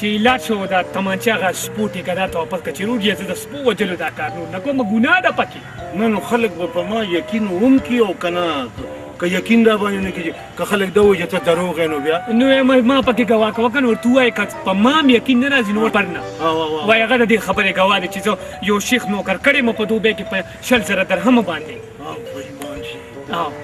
چې لاړ شو دا تمانچه هغه سپو ټېکه دا ته واپس کړه چې روډ یې زه د سپو وجلو دا کار نور نه کومه ګناه ده پکې نه نو خلک به په ما یقین وکړي او که نه که یقین را باندې نه کېږي که خلک دا وایي چې ته دروغ یې نو بیا نو ما پکې ګواه کوه که نه ورته ووایې که په ما هم یقین نه راځي نو پر نه وایي هغه د دې خبرې ګواه دی چې زه یو شیخ نوکر کړی مو په دوبۍ کې په 100,000 درهمو باندې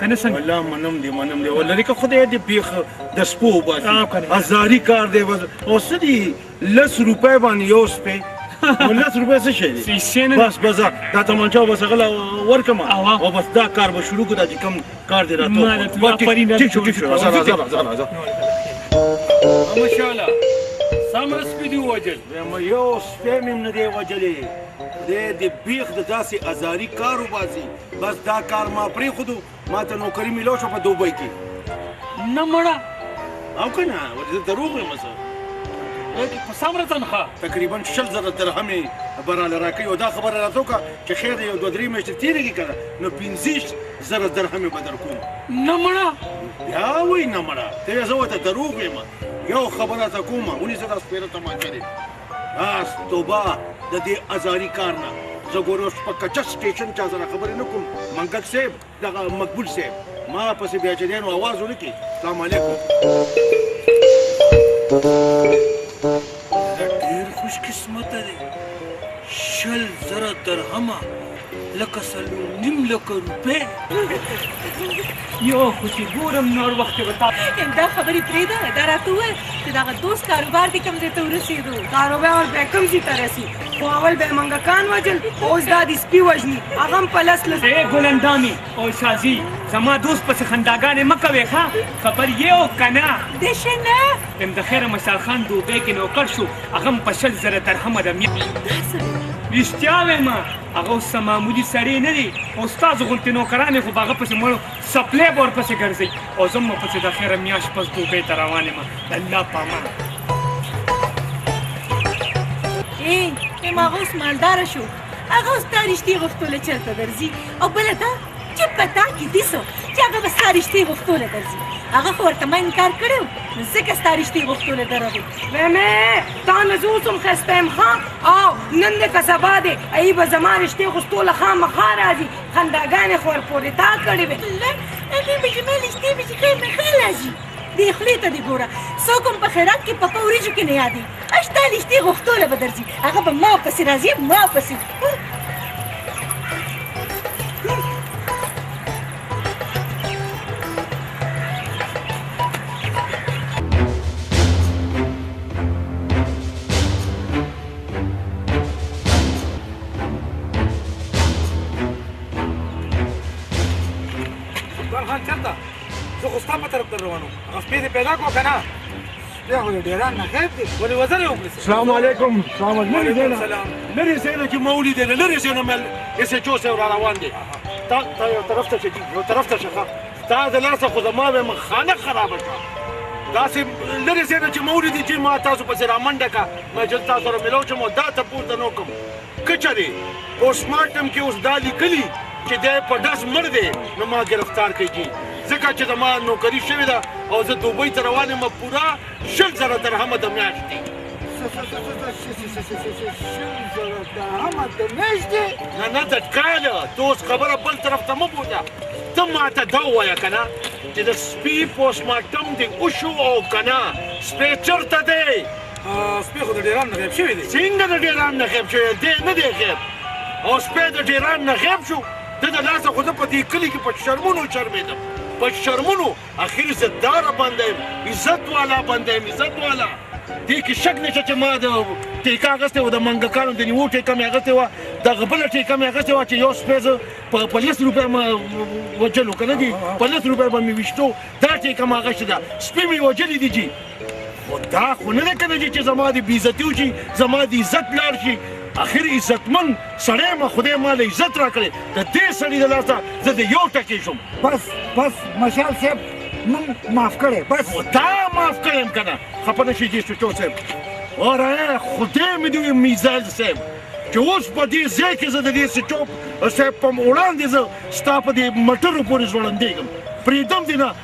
که نه څنګه والله منم دی ولري که خدای دې بیخ د سپو وباسي هزاري کار دی او څه دي 10 روپۍ باندې یو سپی 10 روپۍ څه شی دی بس دا تمانچه بس هغه ورکړم او بس دا کار به شروع کړو دا چې کوم کار دی راته ټیک شو راځه ماشاءالله سم سپي دي ووجل یو سپی مې نه دی وجلی دی د بیخ د داسې ازاري کار وباسي بس دا کار ما پرېښودو ما ته نوکري میلاو شو په دوبۍ کې نه مړه او که نه زه دروغ یم څه په څومره تنخواه تقریبا 100,000 درهمې براله راکوي او دا خبره راته وکړه چې خیر دی یو 2-3 میاشتې تېرېږي که نه نو 15,000 درهمې به درکوم نه مړه بیا وایي نه مړه ته زه ورته دروغ وایم یو خبره ته کومه ونیسه دا سپېره تماچه دی بس توبه د دې ازاري کار نه زه ګوره اوس په کچه سټیشن چا سره خبرې نه کوم منګک صاحب دغه مقبول صاحب ما پسې بیا چې دی نو اواز ونه کړي سلام علیکم ډېر خوش قسمته دی 100,000 درهمه لکه 3.5 روپۍ یو خو چې ګورم نور وخت کې به تا دا خبرې پرېږده دا راته ووایه چې دغه دوست کاروبار دې کوم ځای ته ورسېدو کاروبار به کوم ځای ته رسي خو اول به یې منګکان وژل اوس دا د سپي وژني هغه هم په لس ګلندامي او شازي زما دوست پسې خنداګانې مه کوې ښه خبر یې او که نه دې شی نه یم د خیره مشال خان دوبۍ کې نوکر شو هغه هم په 100,000 درهمه د رښتیا وایم هغه اوس معمولي سړی نه دی او ستاسو غوندې نوکران یې خو به هغه پسې مړو سپلی به ورپسې ګرځئ او زه هم ورپسې د خیره میاشت پس دوبۍ ته روان یم د الله په امان یم هغه اوس مالداره شو هغه اوس تا رښتې غوښتوله چېرته درځي او بله دا چې په تا کې دي څه چې هغه به ستا رښتې غوښتوله درځي هغه خو ورته ما انکار کړی و نو ځکه ستا رښتې غوښتوله درغی مېمې تا نه زه اوس هم ښایسته یم ښه او نن دی که سبا دی ای به زما رښتې غوښتوله خامخا راځي خنداګانې خو ورپورې تا کړې وې هغې به زما رښتې به چې خامخا راځي دې خولې ته دې ګوره څوک هم په خیرات کې پکه وریجو کې نه یادوي ستا رښتې غوښتوله به درځي هغه به ما پسې راځي ما پسې خان چېرته زه خو ستا په طرف در روان وم هغه سپی دې پیدا کړو که نه بیا خو د ډېران نه خیر دی ولې وزر یې وکړې سلام علیکم سلام وعلیکم السلام لرې ځای نه چې ما ولیدې له لرې ځای نه مې ایس ایچ او صاحب را روان دی تا یو طرف ته یو طرف ته شه ستا د لاسه خو زما به خانه خرابه شوه داسې لرې ځای نه چې ما ولیدې چې ما تاسو پسې رامنډه کړه ما چې تاسو سره ملو شم او دا ته پورته نه وکړم که چېرې پوسټمارټم کې اوس دا لیکلي چې دی په ډز مړ دی نو ما گرفتار کړي ځکه چې زما نوکري شوې ده او زه دوبۍ ته روان یم پوره 100,000 درهمه د میاشتې 100,000 درهمه د میاشتې نه د کاله ته اوس خبره بل طرف ته مه بوځه ته ماته دا ووایه که نه چې د سپي پوسټمارټم دې وشو او که نه سپی چېرته دی سپی خو د ډېران نه غیب شوی دی څنګه د ډېران نه غیب شوی دی نه دی غیب او سپی د ډېران نه غیب شو ته د لاسه خو زه په دې کلي کې په شرمونو شرمېدم په شرمونو اخر عزتداره بنده یم عزت والا بنده یم عزت والا دې کې شک نشته چې ما د ټیکه اخیستې وه د منګکانو د نیوو ټیکه مې اخیستې وه دغه بله ټیکه مې اخیستې وه چې یو سپی زه په 10 روپۍ مې وجلو که نه دي په 10 روپۍ به مې ویشتو دا ټیکه مې اخیستې ده سپي مې وجلي دي جي خو دا خو نه ده که نه چې زما د بېعزتي وشي زما د عزت لاړ شي اخر عزتمن سړی ما خدای ما له عزت راکړې د دې سړي د لاسه زه د یو ټکي شم بس مشال صاحب نن معاف کړی بس دا معاف کړی یم که نه خفه نه شي دې سوچو صاحب واره خدای مې دې وي میزایل صاحب چې اوس په دې ځای کې زه د دې سچوپ صاحب په وړاندې زه ستا په دې مټرو پورې ځوړندېږم پرېږدم دې نه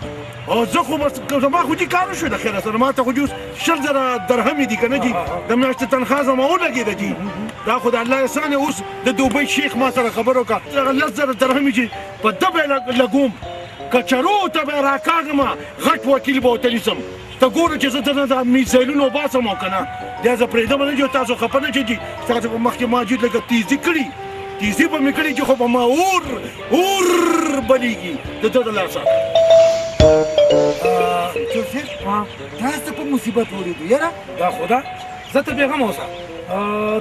او زه خو زما خو دې کار وشو د خیره سره ما ته خو جوس 100,000 درهمې دي که نه جي د میاشتې تنخوا زما ولګېده جي دا خو د الله احسان اوس د دوبۍ شیخ ما سره خبر وکړه دغه 10,000 درهمې چې په ده به یې لګوم کچرو ته به یې راکاږم غټ وکیل به ورته نیسم ته ګوره چې زه دنه دا میزایلونه وباسم او که نه بیا زه پرېږدم نه چې تاسو خفه نه شئ چې تاسو په مخکې ما جي لږه تیزي کړي تیزي به مې کړي چې خو به ما اور بلیږي د ده د لاسه جوزف تاسو په مصیبت ولیدو یاره دا خو ده زه ته بېغمه اوسه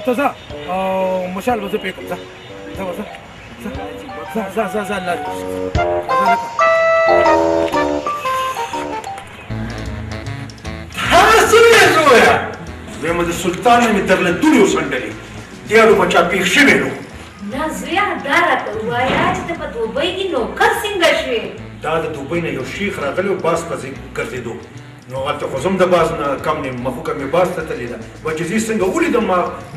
ته ځه او مشال به زه پرې کړم ځه الله دې تاسو یې زویه دویمه د سلطان مې درله دوړې وڅنډلې دیاړو په چا پېښ شوې نو نه زویه دا راته ووایه چې ته په دوبۍ کې نوکر څنګه شوې دا د دوبۍ نه یو شیخ راغلی و باز پسې ګرځېدو نو هلته خو زه هم د باز نه کم نه یم مخوکه مې باز ته تللې ده وایي چې زه څنګه ولیدم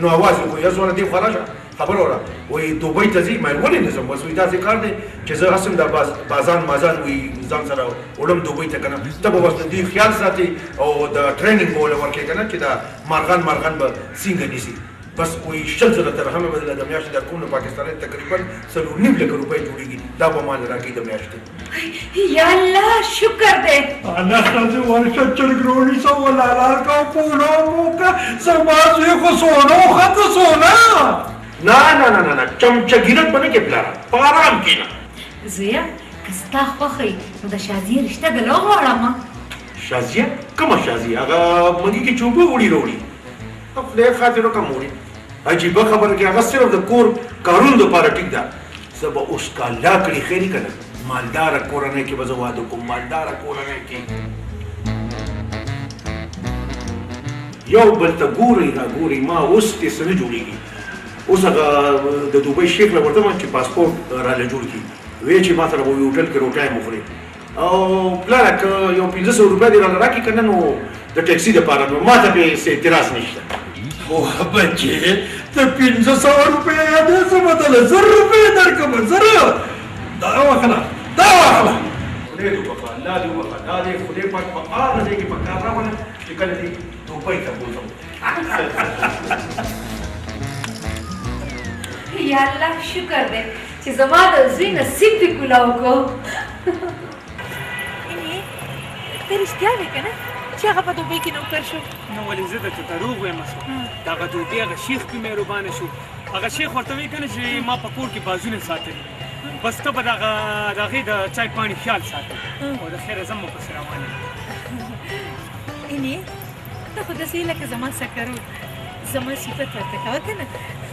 نو اواز یې وکړو یا زوړه دې خوا راشه خبره وره وایي دوبۍ ته ځي ما ولې نه ځم بس وایي داسې کار دی چې زه هسم دا بازان مازان وایي ځان سره وړم دوبۍ ته که نه ته به بس د دې خیال ساتې او د ټریننګ به ورله ورکړې که نه چې دا مارغان به څنګه نیسي بس وایي 100,000 درهمه به د میاشتې درکوم د پاکستانۍ تقریبا 4.5 لکه روپۍ جوړېږي دا به ما راکړي د میاشتې یا الله شکر دی الله ښځې ورشه چرګروړي سه ولالار کا پونا موکه زما زوی خو سونه وخته سونه نه چمچګیرت به نه کې پلاره په ارام کښېنه زویه که ستا خوښه وي نو د شازیې رشته دله وغواړم شازیه کومه شازیه هغه مګي کې چې اوبه وړي راوړي خدای خاطر وکړه مورې عجیبه خبره کې هغه صرف د کور کارونو دپاره ټیک ده زه به اوس که الله کړي خیر که نه مالداره کورنۍ کې به زه واده کوم مالداره کورنۍ کې یو بل ته ګورئ راګورئ ما اوس دې څه نه جوړېږي اوس هغه د دوبۍ شیخ له ورته چې پاسپورټ راله جوړ کړي وایي چې ما سره به هوټل کې روټۍ مخورې او پلاره که یو 500 روپۍ دې راله راکړي که نه نو د ټیکسي دپاره نو ما ته پې څه اعتراض نشته اوه بچې ته 500 روپۍ یادې زه به دله 1000 روپۍ درکړم 1000 دا واخله خدای دې وبخښه الله دې وبخښه دا دې خدای پاک په هغه ځای کې په کار راولم چې کله دې دوبۍ ته بوځم یا الله شکر دی چې زما د زوی نصیب دې کولاو کو ته رښتیا وایې که نه چې هغه په دوبۍ کې نوکر شو نو ولې زه درته دروغ وایم د هغه دوبۍ هغه شیخ پې مهربانه شو هغه شیخ ورته وایي که نه چې ما په کور کې بازونه ساتلي بس ته به د هغې د چای پاڼې خیال ساتې او د خیره زه م ورپسې روان یم اینې ته خو داسې لکه زما سکرو زما صفت ورته کوه که نه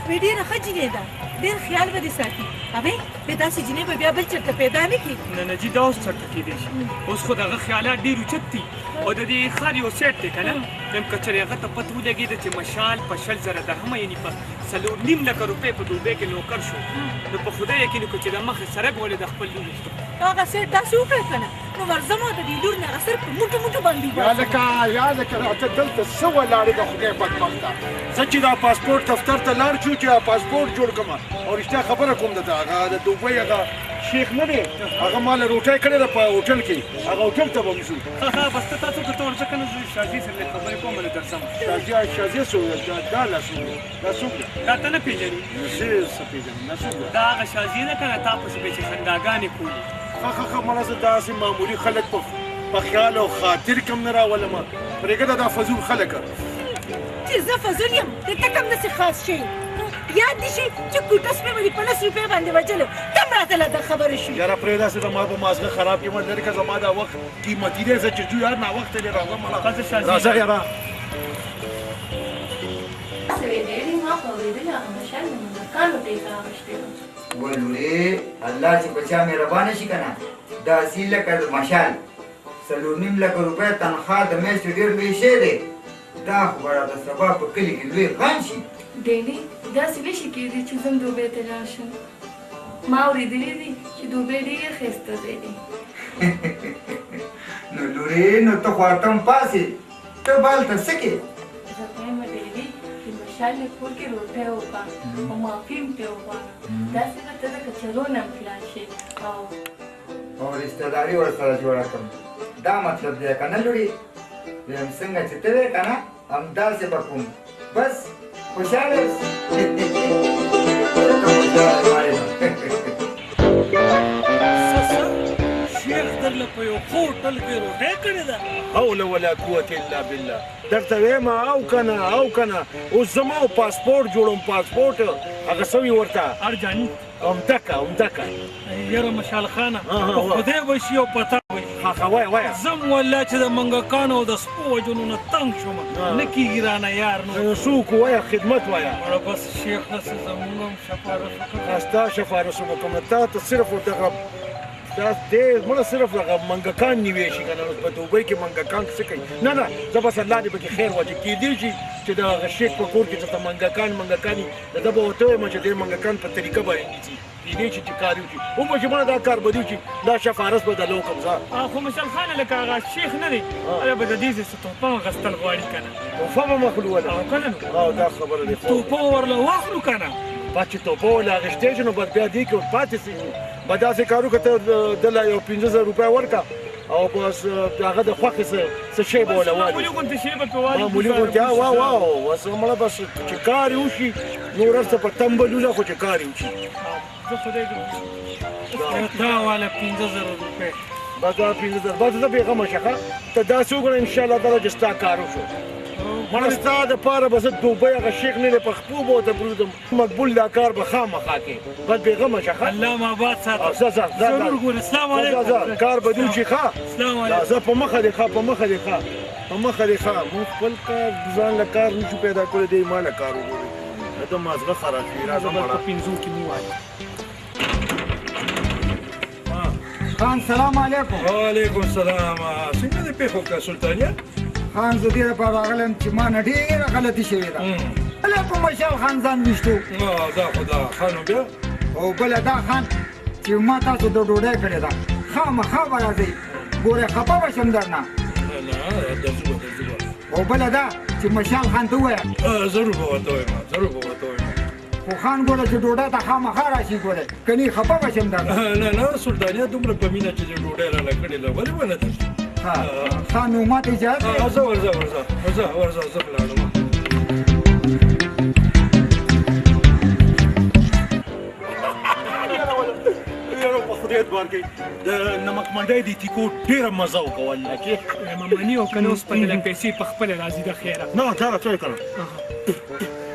وی ډېره ښه جینۍ ده ډېر خیال به دې ساتي ابې بې داسې جینۍ به بیا بل چېرته پیدا نه کړي نه جي دا اوس چېرته کېدی شي اوس خو د هغه خیالات ډېر اوچت دي او د دې ښار یو سیټ دی که نه یم که چېرې هغه ته پته ولګېده چې مشال په 100,000 درهمه یعنې په 4.5 لکه روپۍ په دوبۍ کې نوکر شو نو په خدای یقین وکړو چې د مخې سرک ولې د خپل لور ویښته هغه سیټ داسې وکړه که نه نو ورځم او د دې لور نه هغه سر په موټو موټو باندې یا لکه راته دلته څه ولاړې د خدای بدبخته زه چې دا پاسپورټ دفتر ته لاړ شو چې دا پاسپورټ جوړ کړم او رښتیا خبره کوم د هغه د دوبۍ هغه شیخ نه دی هغه ما له روټۍ کړې ده په هوټل کې هغه هوټل ته به وځو بس ته تاسو ته ورځه که نه زه شازي سره لږ خبرې کوم نو درځم شازیه څوک ده دا څوک ده دا ته نه پېژنې زه څه پېژنم نه څوک ده دا هغه شازي ده که نه تا پسې به چې خنداګانې کولې ښه مړه زه داسې معمولي خلک په خیال او خاطر کم نه راولم پرېږده دا فضول خلک چې زه فضول یم د ته کوم داسې خاص شی یاد دې شي چې کوټه سپی به دې په 10 روپۍ باندې وچلو ته هم راته له ده خبرې شوې یاره پرېږده چې زما په مازغه خراب کړي لرې که زما دا وخت قیمتي دی زه چې ځو یار ناوخته دی راځه مړه راځه یاره ولورې الله چې په چا مهربانه شي که نه داسې لکه مشال 4.5 لکه روپۍ تنخوا د میاشتې ډېر لوی شی دی دا خو به راته سبا په کلي کې لوی غم شي ډېنې داسې نه شي کېدی چې زه هم دوبۍ ته لاړ شم ما اورېدلي دي چې دوبۍ ډېر ښایسته ځای دی نو لورې نو ته خو اتم پاسې ته به هلته څه کې زه وایم ډېنې چې مشال مې کور کې روټۍ وکړه او معافي هم ترې وغواړم داسې به ته د کچرو نه هم خلاص شې او رشتهداري ورسره جوړه کړم دا مطلب دی که نه لورې ویم څنګه چې ته وې که نه همداسې به کوم بس خوشحاله اوسې شیخ درله په یو ښه هوټل کې روټۍ کړې ده حول ولا قوت الا بالله درته وایم او کنه اوس زما پاسپورټ جوړوم پاسپورټ هغه سوي ورته ارجاني همدکه یاره مشال خانه په خدای به شي او پته وایه زم والله چې د منګکانو او د سپو وجنو نه تنګ شوم نه کېږي رانه یار نو څوک وایه خدمت وایه مړه بس شیخ هسې زمونږ هم شفارس وکړه ستا شفارس وکړم تا ته صرف دغه دا دې مړه صرف دغه منګکان نیوې شي که نه په دوبۍ کې منګکان څه کوي نه زه بس الله دې پکې خیر واچي کېدی شي چې د هغه شیخ په کور کې درته منګکانې د ده به ورته وایم چې دې منګکان په طریقه باندې نیسي کېدی شي چې کار وکړي وبه چې مړه دا کار به دې وکړي دا شفارس به دله وکړم زه خو مشال خانه لکه هغه شیخ نه دی هغه به د دې څه توپه اخیستل غواړي که نه توفه به مخلو وله او که نه دا خبره دی توپه ورله واخلو که نه بعد چې توبه ولا غشتې شنو بعد بیا دې کې پاتې سي بعد داسې کارو کته د لا یو 15000 روپیا ورکا او بس هغه د خوخه څه شی به ولا وایي معمولی غونډه شی به کوي معمولی غونډه واو وسمړه بس چې کار وشي نور څه په تمبلونه خو چې کار وشي زه خدای دې دا والا 15000 روپے بعد 15000 بعد زه به غم شخه ته دا څوګر ان شاء الله تعالی چې ستا کار وشو مړه ستا د پاره بس دوبه هغه شیخ نه په خپو بو ته بردم مقبول دا کار به خامخا کې بعد به غم شخه الله ما باد ساته ضرور ګور السلام علیکم کار به دوی چې ښه السلام علیکم زه په مخه دی ښه په مخه دی ښه په مخه دی ښه مو خپل کار ځان له کار نشو پیدا کړی دی ما له کار وګورئ ته مازغه خراب شي راځه مړه پینځو کې مو وایي خان سلام علیکم وعلیکم السلام څنګه دې پیښو کا سلطانیا خان زه دې لپاره راغلم چې ما نه ډېره غلطي شوې ده هله په مشال خان ځان ویشتو دا خدا خانو بیا او بله دا خان چې ما تاسو د ډوډۍ کړې ده خامخا به راځئ ګوره خفه به شم درنه او بله دا چې مشال خان ته ووایه ضرور به ورته وایم ضرور به ورته وایم خو خان ګوره چې ډوډۍ ته خامخا راشي ګوره کني خفه به شم درنه نه سلطانیا دومره په مینه چې ډوډۍ راله کړې ده ولې ونه درشي خان نو ما ته اجازه ورځه زه ولاړم خدای دې ورکړي د نمک منډۍ د تیکو ډېره مزه وکوله چې مامانی او کنه اوس په دې پیسې په خپل راځي د خیره نه دا څه کړم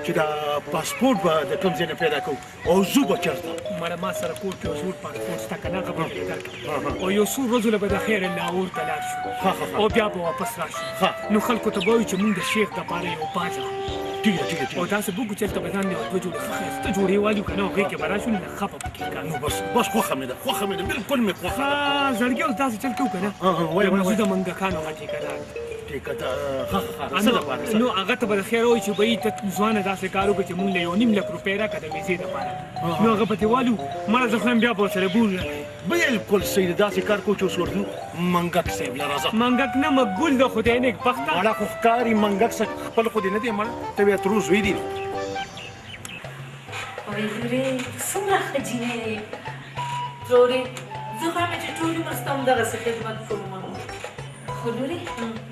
چې دا پاسپورت به د کوم ځای نه پیدا کوو او زو به چېرته مړه ما سره کور کې حضور پاسپورت شته که نه هغه به پیدا کړم او یو څو ورځو له به د خیره لاهور ته لاړ شو او بیا به واپس راشو نو خلکو ته به وایو چې مونږ د شیخ دپاره یو باز ټیک او داسې بوږو چې هلته به ځان یو دوه جوړې ښه ښایسته جوړې والو که نه هغې کې به راشو نه ښه به پکې کار نو بس خوښه مې ده بلکل مې خوښه ده زړګي اوس داسې چل کوو که نه د مسجد منګکانو هغه ټیکهدار نو هغه ته به د خیر وایي چې بهی ته ځوانه داسې کار وکړه چې مونږ له 1.5 لک روپۍ راکړه د ویزې دپاره نو هغه پهتې والو مړه زه خو یم بیا به ورسره ګول بلکل صحیح ده داسې کار کوو چې اوس ورځو منګک صاحب له راځه منګک نه مقبول د خدای نیک بخته مړه خو ښکاري منګک خپل خو دې نه دی مړه ته بیا تر اوس وی دي وای لورې څومره ښه جینۍ یې ترورې زه خو یم چې ټول عمر ستا همدغسې خدمت کوم خو لورې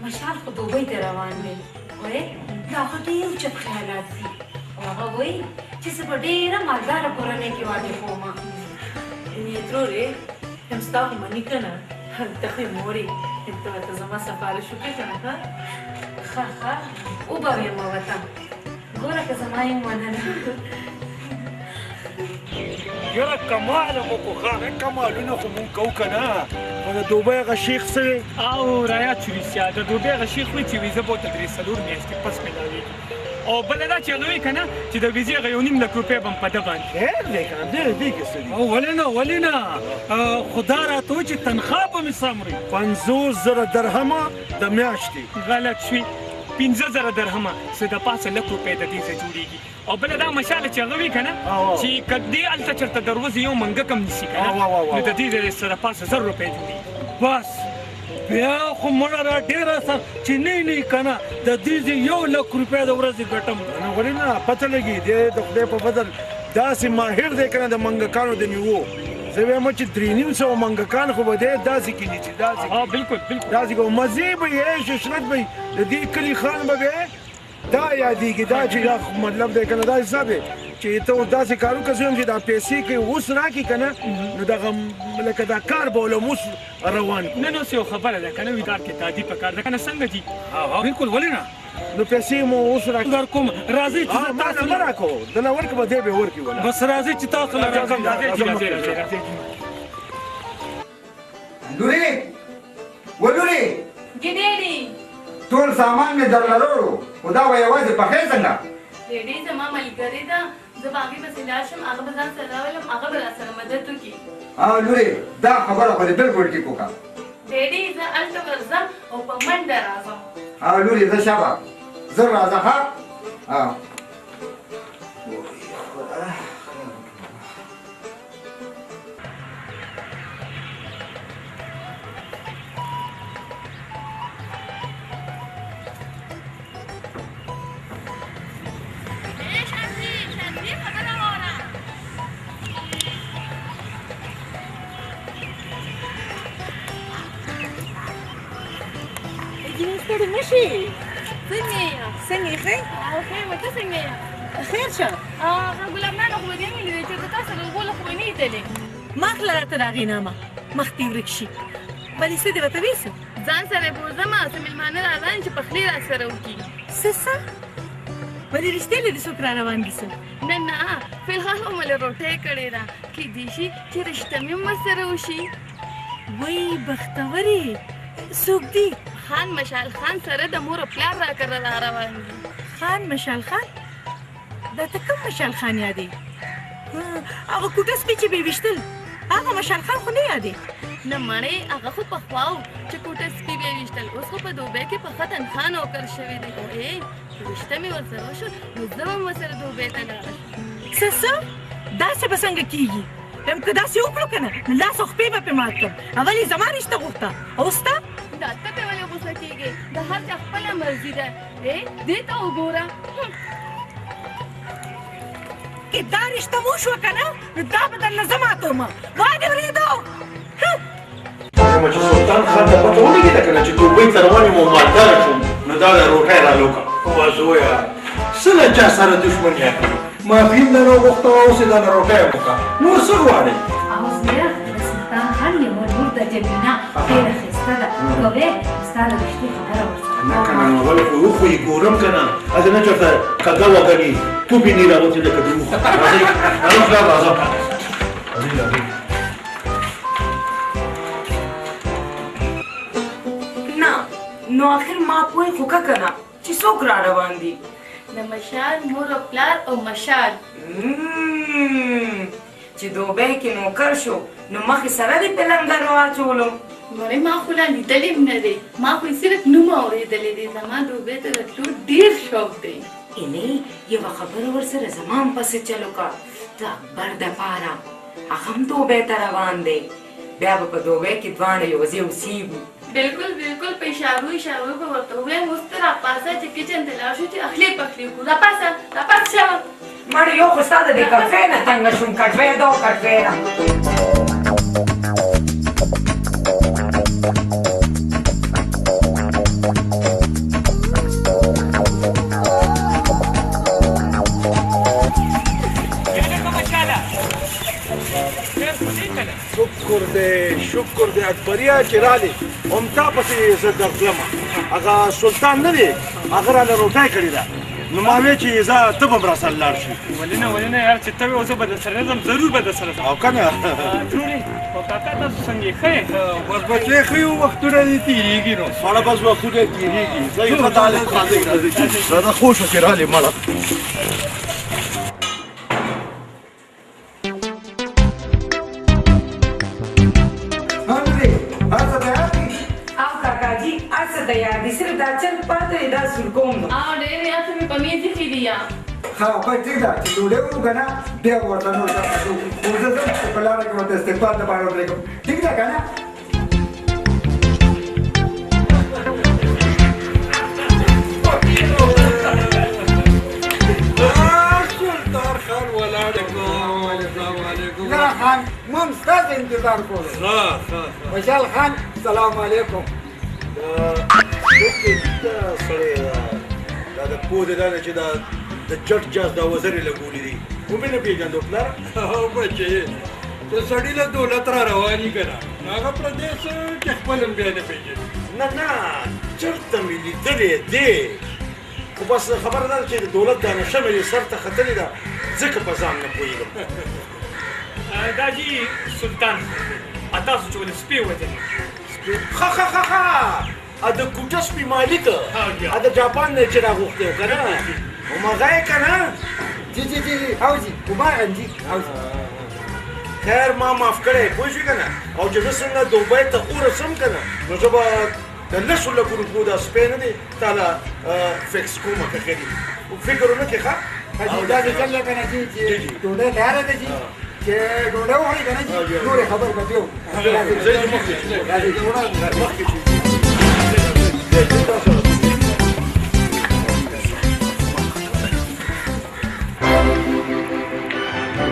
مشال خو دوبۍ ته روان دی وایې د هغه ډېر اوچت خیالات دي او هغه وایي چې زه به ډېره مالداره کورنۍ کې واده کوم ترورې یم ستا خو مني که نه ته خو یې مورې ته ورته زما سفارش وکړې که نه ښه وبویم وطن ګوره که زما یې مننه یاره کماله مو کو ښه کمالونه خو مونږ کوو که نه خو د دوبۍ هغه شیخ څه او رایاد شو رښتیا د دوبۍ هغه شیخ وایي چې ویزه به ورته 3 4 میاشتې پس میلاوېږي او بله دا چې هغه وایي که نه چې د ویزې هغه 1.5 لک روپۍ به هم په ده باندې ډېر دی که نه دې کې څه دي ولې نه خدا راته وایي چې تنخوا به مې څومره 50,000 درهمه د میاشتې غلط شوي 15,000 درهمه څه د پاسه لک روپۍ د دې ځای جوړېږي او بله دا مشاله چې هغه وي که نه چې که دې هلته چېرته دروازې یو منګک هم نیسي که نه نو د دې ځای څه د پاسه 1000 روپۍ جوړېږي بس بیا خو مړه را ډېره چې نه که نه د دې ځای 1 لک روپۍ د ورځې ګټم نه ولې نه پته لګي دی د خدای په فضل داسې ماهر دی که نه د منګکانو د میوو زه وایم چې 300 منګکان خو به دی داسې کې نیسي داسې بلکل داسې کوو مزې به یې عیش عشرت به د دې کلي خان به بیا دا یادېږي دا چې دا مطلب دی که نه دا حساب دی چې ته اوس داسې کار وکړه زه وایم چې دا پیسې که اوس راکړي که نه نو دغه لکه دا کار به ولم اوس روان کړو نه اوس یو خبره ده که نه وي کار کې تعدي په کار ده که نه څنګه دي بلکل ولې نه نو پیسې مو اوس در کوم راځئ چې ما نه مه راکړو دله ورکړه به دی به ورکړي ولا بس راځئ چې تاسو له راځئ لورې ولورې ګډېډي ټول سامان مې در لرلو خو دا به یوازې پخې څنګه ډېډي زما ملګرې ده زه به هغې پسې لاړ شم هغه به ځان سره راولم هغه به راسره مدد وکړي لورې دا خبره خو دې بلکل ټیک وکړه ډېډي زه هلته ورځم او په منډه راځم لورې زه شابه زر راځه ښه ستړې نشي. څنګه یې؟ څنګه یې ښې؟ او خیر ته څنګه یې؟ خیر شه. ګلاب نانه خو به دې ویلې چې د تا سره اوبو له خو به نه لیدلې. ما خله راته راغې نامه مخ دې ورک شي. بلې څه دې راته ویسه؟ ځان سره یې بوځمه څه مېلمانه راغلل چې پخلی را سره وکړي. څه؟ بلې رښتیا دې څوک را روان دي څه؟ نه فلحال خو مې له روټۍ کړې ده کیدای شي چې رشته مې هم ورسره وشي. وای بختورې څوک دي؟ خان مشال خان سره د مور او پلار را کره را روان دي. خان مشال خان؟ دا ته کوم مشال خان یادې؟ هغه کوټه سپي چې بې ویشتل هغه مشال خان خو نه یادې؟ نه مړې هغه خو پخوا و چې کوټه سپي به یې ویشتل اوس خو په دوبۍ کې په ښه تنخوا نوکر شوی دی. رشته مې ورسره وشو نو زه به هم ورسره دوبۍ ته لاړه شم. څه؟ داسې به څنګه کېږي؟ که داسې وکړو که نه نو لاس او خپې به پرې مات کړم. اول یې زما رشته غوښته او ستا؟ دا ته پرې ولې غوسه کېږې؟ د هر چا خپله مرضي ده. دې ته وګوره که دا رشته وشوه که نه نو دا به درنه زه ماتومه. وای دې ورېدو. وایم چې سلطان خان ته پته ولګېده که نه چې دوبۍ ته روان یم او مالداره شوم نو دا د روټۍ رالوکه. وا زویه څه له چا سره دښمني اخلي؟ معافي هم درنه وغوښته اوس یې دا د روټۍ وکړه. نور څه غواړې؟ او زه د سلطان خان یوه لور ده جبینه ډېره ښایسته ده. کوې ستا د رښتې خبره ورسره نه که نه نو ولې خو وخو یې ګورم که نه هسې نه چېرته کږه وګڼي توپې نه یې راغوتې لکه د وخو. راځئ راځه پلار راځه. راځئ. نو آخر ما پوه خو که کنه چې څوک را روان دي؟ د مشال مور او پلار او مشال چې دوبۍ کې نوکر شو نو مخې سره دې په لنګر واچولو. مړې ما خو لا لیدلې هم نه دی. ما خو یې صرف نوم اورېدلی دی. زما دوبۍ ته د تلو ډېر شوق دی. اینې یوه خبره ورسره زما هم پسې چل وکړه. د اکبر دپاره هغه هم دوبۍ ته روان دی. بیا به په دوبۍ کې دواړه یو ځای اوسېږو. بالکل په اشارو به ورته ووایم اوس ته راپاسه چې کچن ته لاړ شو چې اخلی پخلی وکړو. راپاسه شه. مړې یو خو ستا د دې کټوۍ نه تنګه شوم. کټوۍ ده او کټوۍ ده. شکر دی اکبریا چې رالې هم تا پسې زه درتلم. هغه سلطان نه دی هغه راله روټۍ کړې ده نو ما وی چې زه ته به هم راسره لاړ شي. ولې نه یار چې ته وې او زه به درسره نه ځم ضرور به درسره ځم. او که نه جوړې او کاکا تاسو څنګه یې ښه یې؟ بس بچې ښه یو وختونه دې تېرېږي نو. مړه بس وختونه تېرېږي. زه یې ښه طالب راځئ راځه خوښ وه چې رالې مړه. تیار دي صرف دا چل پاتې دا سور کوم نو. ډېر یاد مې په میز ایښي دي یا. ها بس ټیک ده چې ډوډۍ وکړو که نه بیا به ورته نور څه کوو. خو زه ځم چې په لاره کې ورته استقبال دپاره ودرېږم. ټیک ده که نه؟ سلطان خان ولاړ نه خان ما هم ستاسو انتظار کولو. مشال خان سلام علیکم. دا د پوه د دا نه چې د چټ جاز دا وزرې لګولي دي ومې نه پېژندو پلاره. او بچې د سړي له دولت را رواني که نه هغه پردیس چې خپل هم بیا نه پېژني. نه چېرته مې لیدلی دی خو بس خبره دا ده چې د دولت دا نشه مې سر ته ختلې ده ځکه په ځان نه پوهېږم. دا جي سلطان تاسو چې ولې سپی وژلې؟ ښه د کوټه سپي مالک د جاپان نه چې راغوښتی و که نه هماغه یې که نه. جی اوځي کومارغن جي اوځي. خیر ما معاف کړی پوه شوې که نه او چې زه څنګه دوبۍ ته ورسم که نه نو زه به د لسو لکو روپو دا سپی نه دی تا له فکس کومه که ښه دي فکر ونه کړې ښه. دا چې چل که نه جي چې ډوډۍ تیاره ده جي چې ډوډۍ وخورې که نه جي نورې خبرې به بیا وکړو.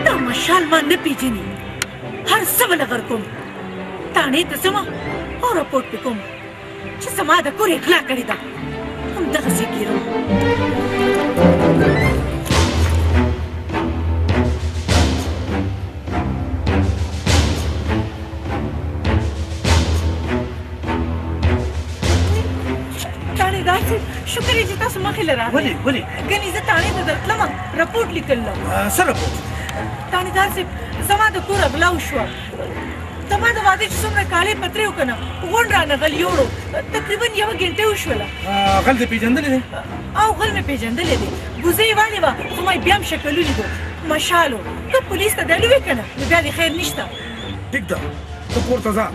دا مشال ما نه پیژني. هر څه به له غر کوم. تاڼې ته ځم او راپورټ پې کوم. چې زما د کور اغلا کړې ده همدغسې کېږم تاڼېدار صاحب شکر یې چې تاسو مخې له راغلئ ولې ګنې زه تاڼې ته درتلم رپورټ لیکل څه رپورټ تاڼېدار صاحب زما د کور اغلا وشوه زما د واده چې څومره کالې پترې و که نه غونډ رانغل یوړو تقریبا یوه ګنټه وشوله غل دې پېژندلی دی او غل مې پېژندلی دی ګوزه یې والې وه خو ما یې بیا هم شکل ولیدو مشال و که پولیس ته ډالې وې که نه نو بیا دې خیر نشته ټیک ده ته کور ته ځه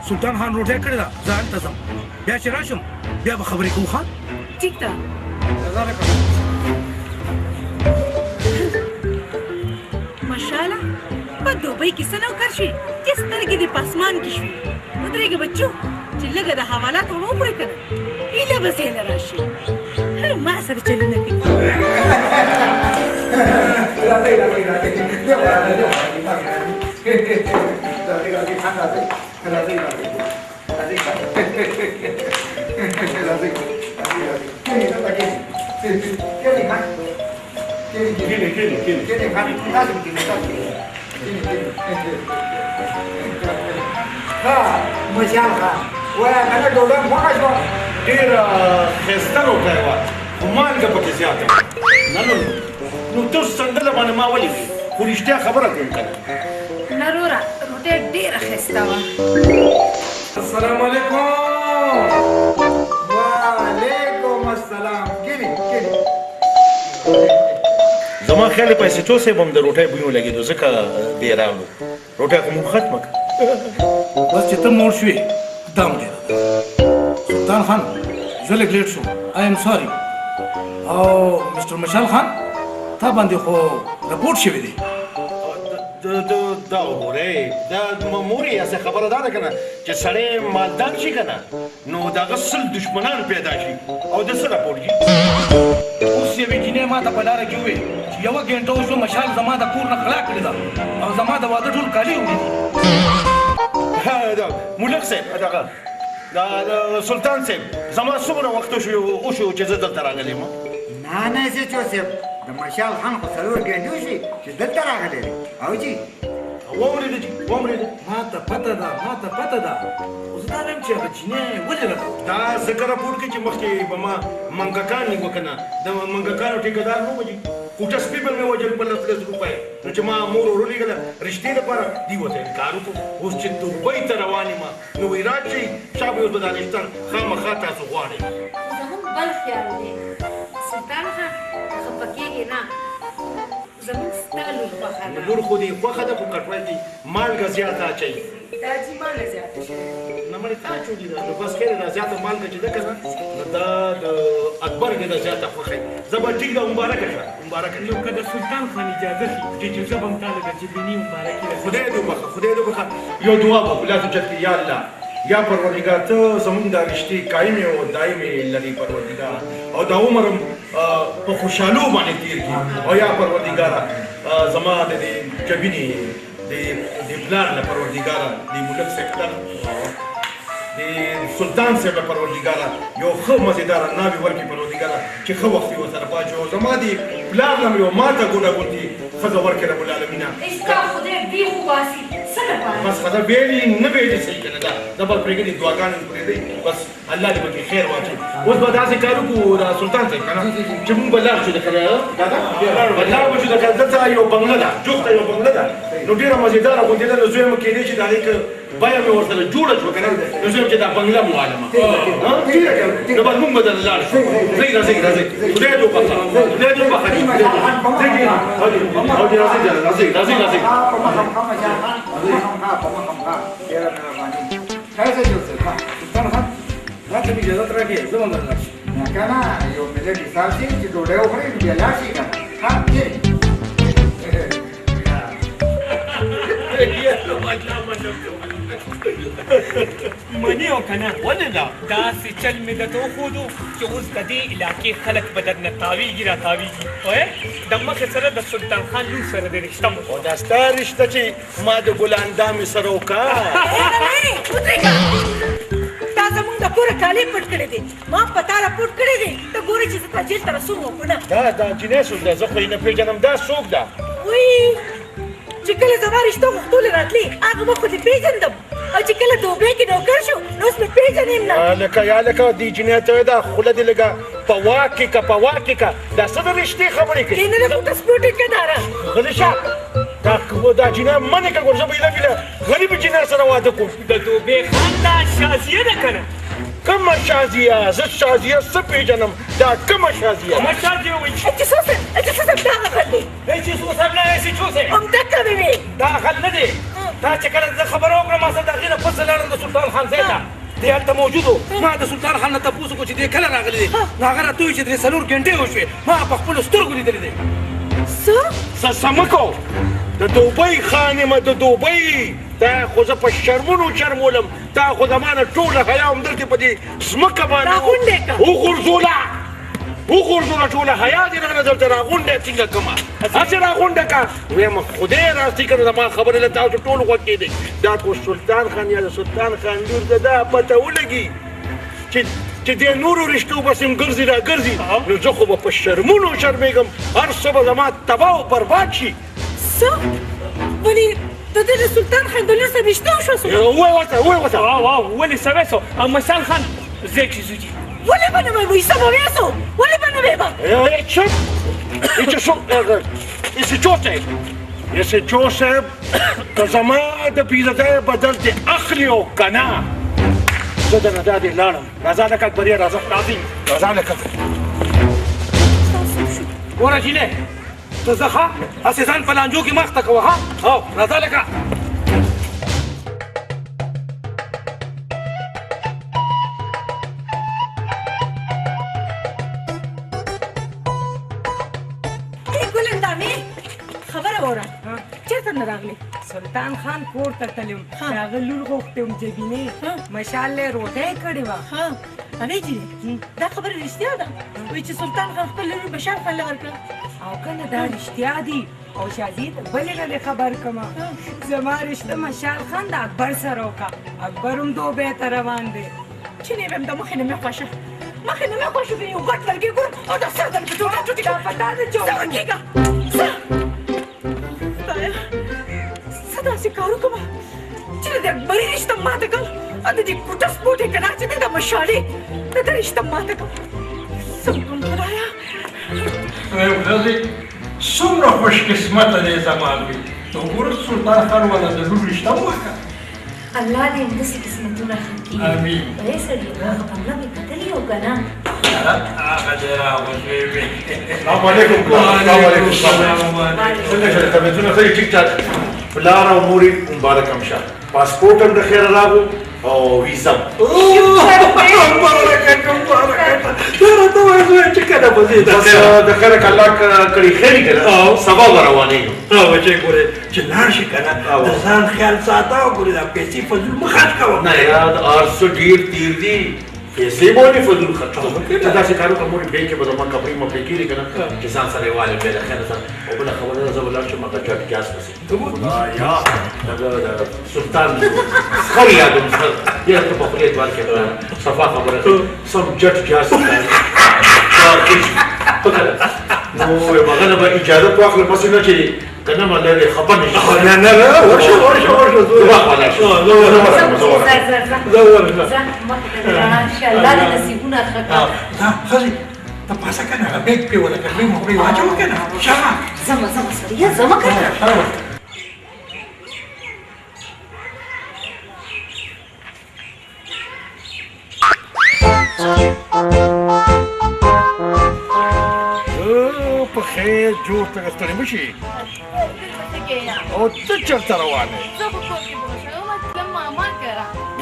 سلطان خان روټۍ کړې ده زه هلته ځم بیا چې راشم بیا به خبرې کوو ښه ټیک ده مشاله په دوبۍ کې څه نوکر شوي چې سترګې دې په اسمان کې شوي ودرېږه بچو چې لږه د حوالاتو وخورې که نه هیله به ذهنه راشي ما سره چلونه کوي مشال خان وایه کنه ډوډۍ خوښه شوه ډېره ښایسته روټۍ وه خو مالګه پکې زیاته وه نو ته سندله باندې ما ولیکې خو رښتیا خبره کوم که نه نه وروره روټۍ ډېره ښایسته وه السلام علیکم وعلیکم السلام کینی زما خیال یې پیسې چو صاحب هم د روټۍ بوی ولګېدو ځکه دې راغلو روټۍ خو مونږ ختمه کړه بس چې ته موړ شوې دا هم ډېره ده سلطان خان زه لږ لیټ شوم آی ایم ساري او مسټر مشال خان تا باندې خو رپورټ شوی دی دا وګورئ دا مامورې هسې خبره دا ده که نه چې سړی مالدار شي که نه نو د هغه سل دشمنان پیدا شي او د څه رپورټ شي اوس یوې جینۍ ما ته په لاره کې وویل چې یوه ګنټه وشوه مشال زما د کور نه غلا کړې ده او زما د واده ټول کالي وړي دي دا ملک صاحب دغه دا سلطان صاحب زما څومره وخت وشو چې زه دلته راغلی یم نه نه زه چو صاحب د مشال خان خو څلور ګنډې وشي چې دلته راغلی دی او جي واورېده جي واورېده ما ته پته ده خو زه دا وایم چې هغه جینۍ ولې راغله دا ځکه راپورټ کوي چې مخکې به ما منګکان نیوه که نه د منګکانو ټیکهدار نه وجي کوټه سپي به مې وژل په 10 روپۍ نو چې ما مور ورولېږله رښتې دپاره دوی ورته انکار وکړو اوس چې دوبۍ ته روان یم نو وایي راځئ شاه به ورته دانشتان خامخا تاسو غواړئ زموږ بل خیال دی سلطان خان خفه کېږې نه زموږ ستا لور خوښه ده لور خو دې خوښه ده خو کټوۍ دې مالګه زیاته اچوي دا چې ماله زیاته شوې نه مړې تا اچولې ده نو بس خیر دا زیاته مالګه چې ده که نه نو دا د اکبر دې ده زیاته خوښه زه به ټیک ده مبارکه شه مبارکه نو که د سلطان خان اجازه شي چې زه به هم تا له د جبیني مبارکي رسوم خدای دې وبخښه خدای دې وبخښه یو دعا به خو لازم چت کې یا الله یا پروردګار ته زمونږ دا رشتې قایمې او دایمې لري پروردګار او دا عمر هم په خوشحالو باندې تېر کړي او یا پروردګاره زما د دې جبینې د پلار نه پروردګاره د ملک سکتر د سلطان صاحب پروردګاره یو ښه مزېداره ناوې ورکړي پروردګاره چې ښه وخت یې ورسره پاچو او زما د پلار نه مې یو ماته ګوډه ګوتې ښځه ورکړې رب العالمینه ستا خدای دې خو باسي څه لپاره بس خدا ویلي نه ویلي صحیح کنه دا به پرېږدي دعاګانې پرېږدي بس الله دې پکې خیر واچوي اوس به داسې کار وکړو دا سلطان صاحب که نه چې مونږ به لاړ شو د کنه دادا لاړ به شو د کنه دلته یو بنګله ده جوخته یو بنګله ده نو ډېره مزېداره غوندېده نو زه یم کېدی چې د هغې که بیه مې ورسره جوړه شوه که نه نو زه یم چې دا بنګله مو عالمه نو بس مونږ به درله لاړ شو ځئ راځئ خدای دې وبخښه خدای دې وبخښه راځئ ډېره مهرباني ښایسته جوړ صاحب سلطان خان ما ته مې اجازت راکړې زه به هم درلاړ شم نه که نه یو ملت حساب شي چې ډوډۍ وخورې نو بیا لاړ شي که نه ها کینی منې او که نه ولې نه داسې چل مې درته وښودو چې اوس د دې علاقې خلک به درنه تاویږي را تاویږي پوهې د مخې سره د سلطان خان لور سره د رشته مو او دا ستا رشته چې ما د ګلان دامې سره وکړه ودرېږه دا زما زمونږ د کوره کالي پټ کړی دی ما په تا راپورټ کړی دی ته ګورې چې زه تا جیل ته رسوم او که نه دا جینۍ څوک ده زه خو یې نه پېژنم دا څوک ده وی چې کله زما رشته غوښتلې راتلې هغه وخت خو دې پېژندم او چې کله دوبۍ کې نوکر شو نو اوس مې پېژنې نه لکه دې جینۍ ته دا خوله دې لږه په واکې که دا څه د رښتې خبرې کوي کینه د فوټه سپورټ کداره غلی شه دا جینۍ منې که ګور زه به ایله غریبې جینۍ سره واده کوم د دوبۍ خان دا شازیه ده که نه کومه شازیه زه شازیه څه پېژنم دا کومه شازیه کومه شازیه وایي اجسو صاحب دا غل دی اجسو صاحب نه اجسو صاحب همدغه مې وي دا غل نه دی دا چې کله زه خبره وکړم ما سره د هغې نه پس لاړم د سلطان خان ځای ته دی هلته موجود و ما د سلطان خان نه تپوس وکړو چې دی کله راغلی دی نو هغه راته وویل چې درې څلور ګنټې وشوې ما په خپلو سترګو لیدلی دی څه مه کوو د دوبۍ خان یم د دوبۍ دا خو زه په شرمونو شرمولم دا خو زما نه ټوله حیا همدلته په دې ځمکه باندې وغورځوله ټوله حیا دې رانه دلته راغونډه څنګه کړمه هسې راغونډه کړه ویم خدای راستي که نه زما خبرې له تاسو ټول غوږ کېدی دا خو سلطان خان یا د سلطان خان لور ده دا پته ولګي چې دې نورو رشتو پسې هم ګرځي راګرځي نو زه خو به په شرمونو شرمېږم هر څه به زما تباه او برباد شي څه ولې د دې د سلطان خان د لور سره رشته وشوه ووایه ورته ولې سوی سو او مثال خان ځای کې ځو ولې به نه وی وایسه به ویسو ولې به نه وی به چپ ایسه جوسف که زما د بیزتۍ بدل دې اخلي او که نه زه درنه دا دې لاړم راځه لکه اکبریه راځه لکه ګوره جینۍ ته ځه ښه هسې ځان په لانجو کې مخته کوه ها او راځه لکه سلطان خان کور ته تلم د هغه لور غوښتې وم جبینې مشال یې روټۍ کړې وه هغې جینۍ دا خبره رښتیا ده وایي چې سلطان خان خپل لور بشار خان له ورکړه او که نه دا رښتیا دي او شازي ته بلې ډلې خبر کړمه زما رشته مشال خان د اکبر سره وکړه اکبر هم دوبۍ ته روان دی چې نه ویم د مخې نه مې خوښه یو غټ لرګی ګورم او دا سر درته ټوټه دا په تا نه جوړ کېږه څه داسې کار وکړمه چې د اکبري رشته ماته کړم او د دې کوټه سپوټې که نه چې دی د مشالې د ده رشته ماته کړم څه وکړم خدایه ورځې څومره خوش قسمته دی زما لوی ته وګوره سلطان خان والا د لور رشته وکړه الله دې همداسې قسمتونه ښه کړي امین وایي سړي هغه بنګله مې کتلي او که نه هغه دې راغوښتې وې السلام علیکم څنګه چې طبیعتونه ښه ټیک ټاک پلار او مور مبارک هم شه پاسپورټ هم د خیره راغو او ویزا د خیره که الله کړي خیر کړه سبا به روانېږم بچی ګورې چې لاړ شي که نه د ځان خیال ساته او ګورې دا پیسې فضول مه خرڅ کوه نه یاد ارڅه ډېر تیر دي پیسې باندې فضول خرڅ کوم ته داسې کار وکړه مورې بیا کې به زما کپړې مپړې کېږي که نه چې ځان سره یې والې بیا د خیره سره او بله خبره ده زه به لاړ شم هغه چاټ ګیاس پسې خدایا دغه د سلطان خر یادوم ډېر ته په خولې دوال کې صفا خبره سم جټ ګیاس نو هغه نه به اجازت واخلم هسې نه چې که نه به لرې خبر نه شي نه ورشه انشاءالله دې نصیبونه ښه کړه ښځې ته پاسه که نه بیګ پرې وله کړې مخړې واچوه که نه شمه ځمه سړیه ځمه که نه په خیر جوړ ته ستړی مه شي او ته چېرته روان یې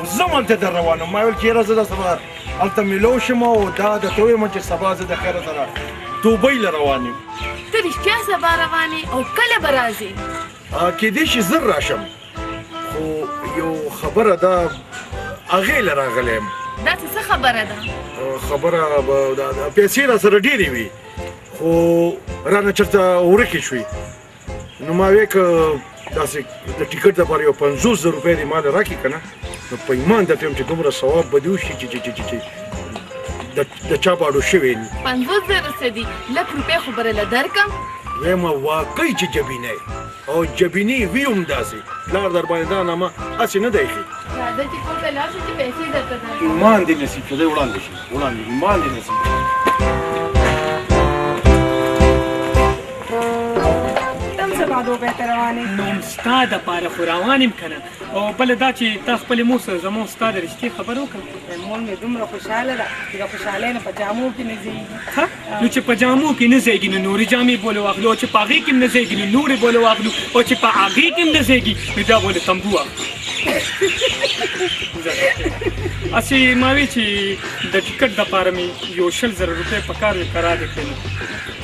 زه هم هلته در روان یم ما ویل چې یاره زه در سره هلته میلو شم او دا درته ویم چې سبا زه د خیره سره دوبۍ له روان یم ته رښتیا سبا روان یې او کله به راځې کېدای شي زر راشم خو یو خبره ده هغې له راغلی یم داسې څه خبره ده خبره به پیسې را سره ډېرې وي خو رانه چېرته ورکې شوې نو ما وی که داسې د ټیکټ دپاره یو 50,000 روپۍ دې ما له راکړي که نه نو په ایمان درته وایم چې دومره ثواب به دې وشي چې د چا باډو شوی نه 50,000 څه دي 1,00,000 روپۍ خو به راله درکم وایم واقعي چې جبینه او جبینې وي هم داسې پلار در باندې دا نامه هسې نه دی ایښي راځه چې کور ته لاړ شو چې پیسې درته درکړم ایمان دې نصیب شه دی وړاندې شي وړاندې ایمان دې نصیب تم سبا دوبۍ ته روانې نو ستا دپاره خو روان یم که نه او بله دا چې تا خپلې مور سره زما ستا د رشتې خبره وکړه مور مې دومره خوشحاله ده چې د خوشحالۍ نه په جامو کې نه ځېږي نو چې په جامو کې نه ځایږي نو نورې جامې بوله واخلو او چې په هغې کې هم نه ځایږي نو نورې بوله واخلو او چې په هغې کې هم نه ځایږي نو دا بوله تمبو واخلو هسې ما وی چې د ټکټ دپاره مې یو 100,000 روپۍ په کار وي کرا دې کړي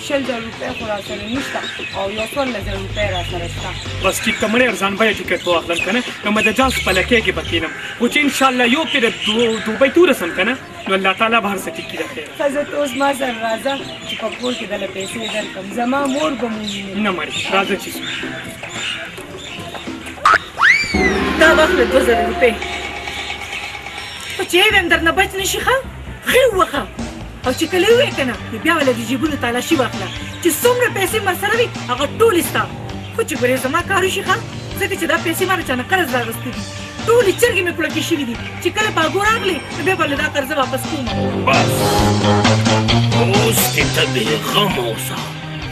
100,000 روپۍ خو را سره نشته او یو 14,000 روپۍ را سره شته بس چې ته مړی ارزان بیه ټکټ واخلم که نه نو مې د جاز په لکۍ کې به کښېنم خو چې انشاءالله یو پرې دوبۍ ته ورسم که نه نو الله تعالی به هر څه ټیک کړي د خیره ښځه ته اوس ما سره راځه چې په کور کې دله پیسې درکړم زما مور به مو ویني نه مړې راځه چې دا واخله 2,000 روپۍ په چې یې ویم درنه بچ نه شي ښه ښې ووښه او چې کله ووایې که نه نو بیا ولې د جیبونو تالاشي واخله چې څومره پیسې ورسره وي هغه ټولې ستا خو چې ګورې زما کار وشي ښه ځکه چې دا پیسې ما له چا نه قرض راغوستې دي ټولې چرګې مې کړکې شوي دي چې کله په اګو راغلې نو بیا به له دا قرضه واپس کوم بس اوس دې ته بېغم اوسه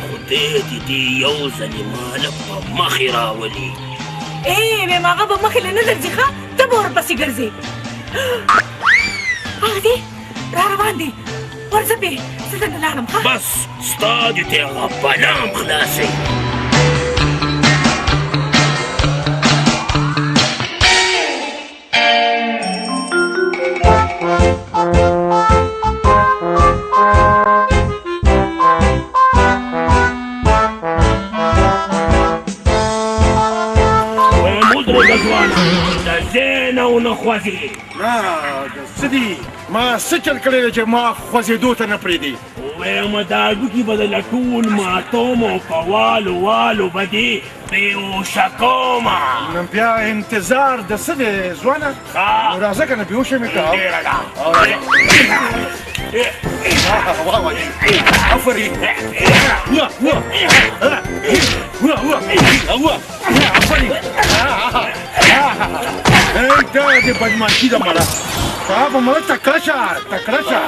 خدای دې یو ځلې ماله په مخې راولي ویم هغه به مخې له نه درځي ښه ته به ورپسې ګرځې هغه دی را روان دی ورځه پې زه درنه لاړم ښه بس ستا دې ته هغه بلا هم خلاصوي نه څه دي ما څه چل کړی دی چې ما خوځېدو ته نه پرېږدي وایم دا هډوکي به درله ټول ماتوم او په والو والو به دې بېهوشه کومه نو بیا انتظار د څه دی ځوانه راځه که نه بېهوشه مې که ډېره ده آفرین آفرین دا د بدماشي ده مړه تا به مړه تکړه شه تکړه شه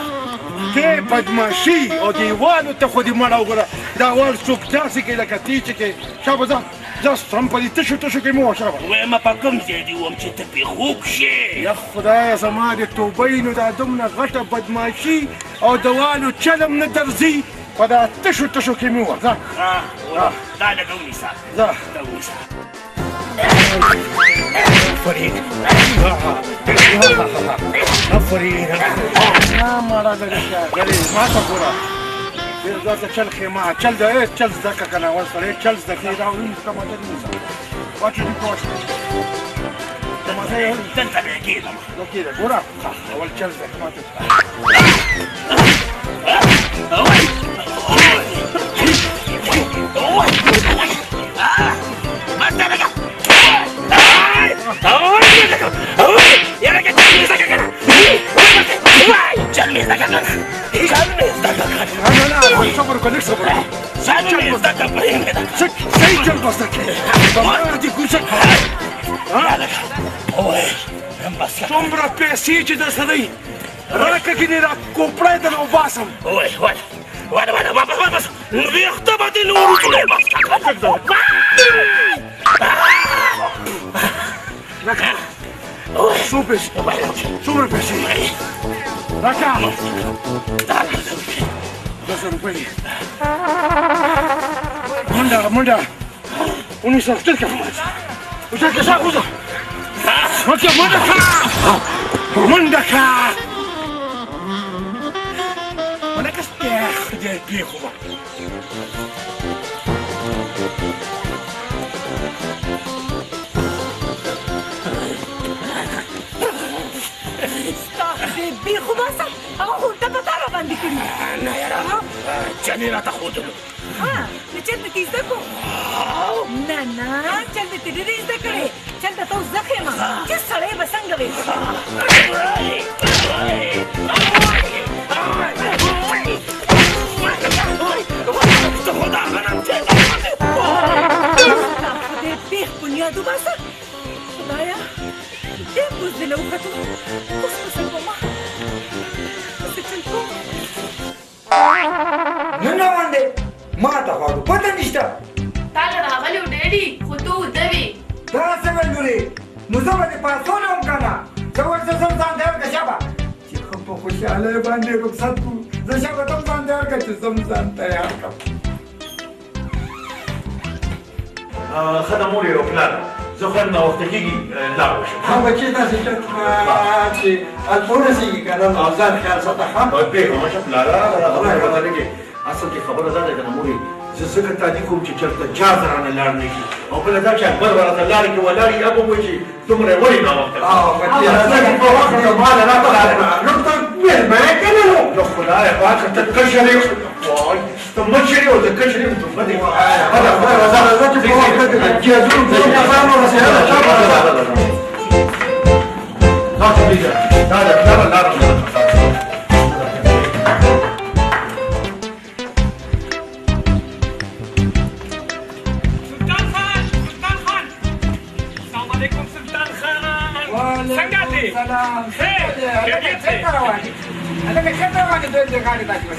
کې بدماشي او دیوالو ته خو دې مړه وګوره دا وال څوک داسې کوي لکه تی چې کې شابه ځه ځه سم په دې تشو تشو کې مه وه شابه وایم په کوم ځای دې وم چې ته پې خوږ شې یا خدایه زما د توبۍ نو دا دومره غټه بدماشي او د والو چلم نه درځي په دا تشو تشو کې مې وه ځه دا لږه ونیسه ځه دا ونیسه آفرین آفرین ماړه لږه شه ګلې ما ته ګوره دا ته چل خیمه چل د چل زده کړه که نه اول سړی چل زده کړي دا ونیسه تماشه دې ونیسه واچو دې کوه تماشه یې دلته بیا کېدم دا کېده ګوره اول چل زده کړه ما ته صبر وکړه صبر صحیح چل به زده کړې زما دې کوڅه څومره پیسې چې درسره دي راکه کې دې را کوپړی در وباسم ویښته به دې له وروځو څومره پیسې راکه 2,000 روپۍ منډه منډه ونیسه چلکه چلکه سا وځه منډه که منډه که منډه که خدای پېښومه بېخو باسه هغه خونټه په تا راباندې کړي نه یاره چل یې راته ښودلو نو چل مې ته زده کړو نه نه چل مې ته ډېرې زده کړې چل ته اوس زده ښیم چې سړی به څنګه خدای پیښ بنیاد وباسه خدایا ډېر بزدله وختو اوس به څه کومه څه چل کوم نه نه باندې ما ته خواړو پته نشته تا له راغلی و ډېډي خو ته وده وې دا څه ویل لورې نو زه به دې پاسون هم که نه زه ورته ځم ځان تیار کړه شابه چې ښه په خوشحالۍ باندې رخصت کړو زه شابه ته هم ځان تیار کړه چې زه هم ځان تیار کړم ښه ده مور یې پلار زه خو ناوخته کېږي لاړ به شم ها بچې داسې چت چې هلته ورسېږي که نه نو ځان خیال ساته ښه پېښه شه پلاره خبره پته نه کې اصل کې خبره دا ده که نه مورې زه ځکه تادي کوم چې چېرته چا ته رانه لاړ نه شي او بله دا چې اکبر به راته لارې کې ولاړ وي هغه به وایي چې دومره یې ولې ناوخته په وخت کې ماله راته نو ته مېلمه که نه نو نو خدایه پاکه ته کشر یې وای ته مشر یې او ته کشر یې ته بدې راځه چې په وخت کې جیازونو کسانو رسېدله دا څه پرېږده دا ده پلاره لاره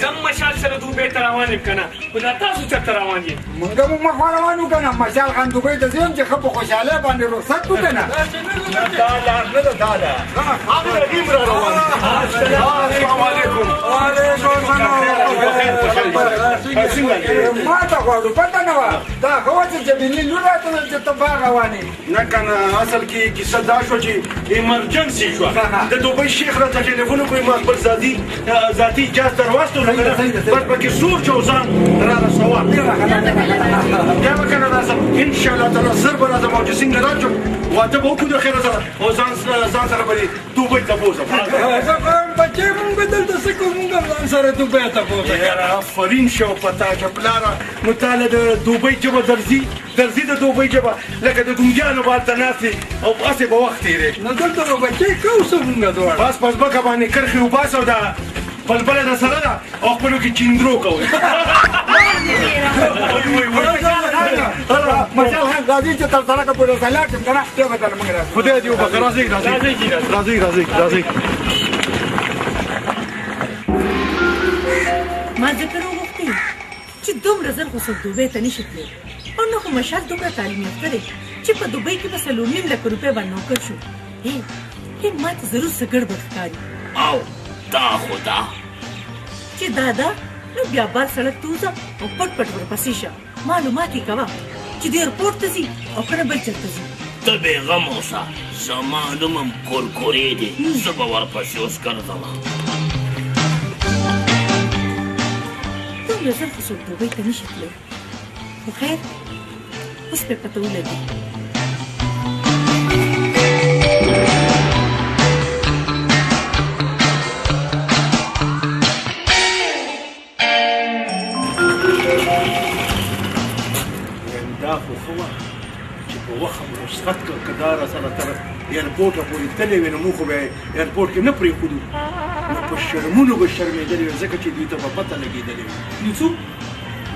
زم مشال سره دوبۍ ته روان یم که نه خو دا تاسو چېرته روان یې مونږ هم مخ روان وو که نه مشال خان دوبۍ ته ځو چې ښه په خوشحالۍ باندې رخصت کړو که نه دا لار نه ده دا ده هغه رحیم را روان دي السلام علیکم ما ته غواړو پته نه وه دا ښه وه چې جبیني لور راته ویل چې ته بار روان یې نه که نه اصل کې کیسه دا شوه چې ایمرجنسي شوه د دوبۍ شیخ راته ټلیفون وکړو ما خپل ذاتي جاز در واستو نو که نه بس پکې سور چې و ځان را رسوه بیا به که نه راځم انشاءالله تعالی زر به راځم او چې څنګه راشم واده به وکړو د خیره سره او ځان سره به دې دوبۍ ته بوځم بچې مونږ به دلته څه کوو مونږ هم ځان سره دوبۍ ته بوځو یاره آفرین شو په تا چې پلاره نو تا له د دوبۍ ژبه درځي د دوبۍ ژبه لکه د ګونګیانو به هلته ناست وي او هسې به وخت تېرې نو دلته به بچې کوو څه مونږ دواړه بس بکه باندې کرښې وباسه او دا بلبله در سره ده او خپلو کې چیندرو کوئ مشال خان راځي چې تر سړکه پورې سلاټ شم که نه بیا به تله مونږ راځو خدای دې وبخښه راځئ ما ذکر وغوښتې چې دومره زر خو څوک دوبۍ ته نشي تللی او نه خو مشال دومره تعلیم یافته دی چې په دوبۍ کې به 4.5 لکه روپۍ باندې نوکر شو ما ته ضرور څه ګډوډ ښکاري او دا خو دا چې دا نو بیا بار سړک ته وځه او پټ ورپسې شه معلومات یې کوه چې د ایرپورټ ته ځي او که نه بل چېرته ځي ته بېغم اوسه زما نوم هم کورکورې دی زه به ورپسې اوس ګرځم دومره زر خو څوک دوبۍ ته نشي تللی خو خیر اوس پرې پته ولګي دا خو ښه وه چې په وخت رخصت کړه که دا راسره تر ایرپورټه پورې تللی وې نو موږ خو به یې ایرپورټ کې نه پرېښودو نو په شرمونو به شرمېدلې وې ځکه چې دوی ته به پته لګېدلې وې نو ځو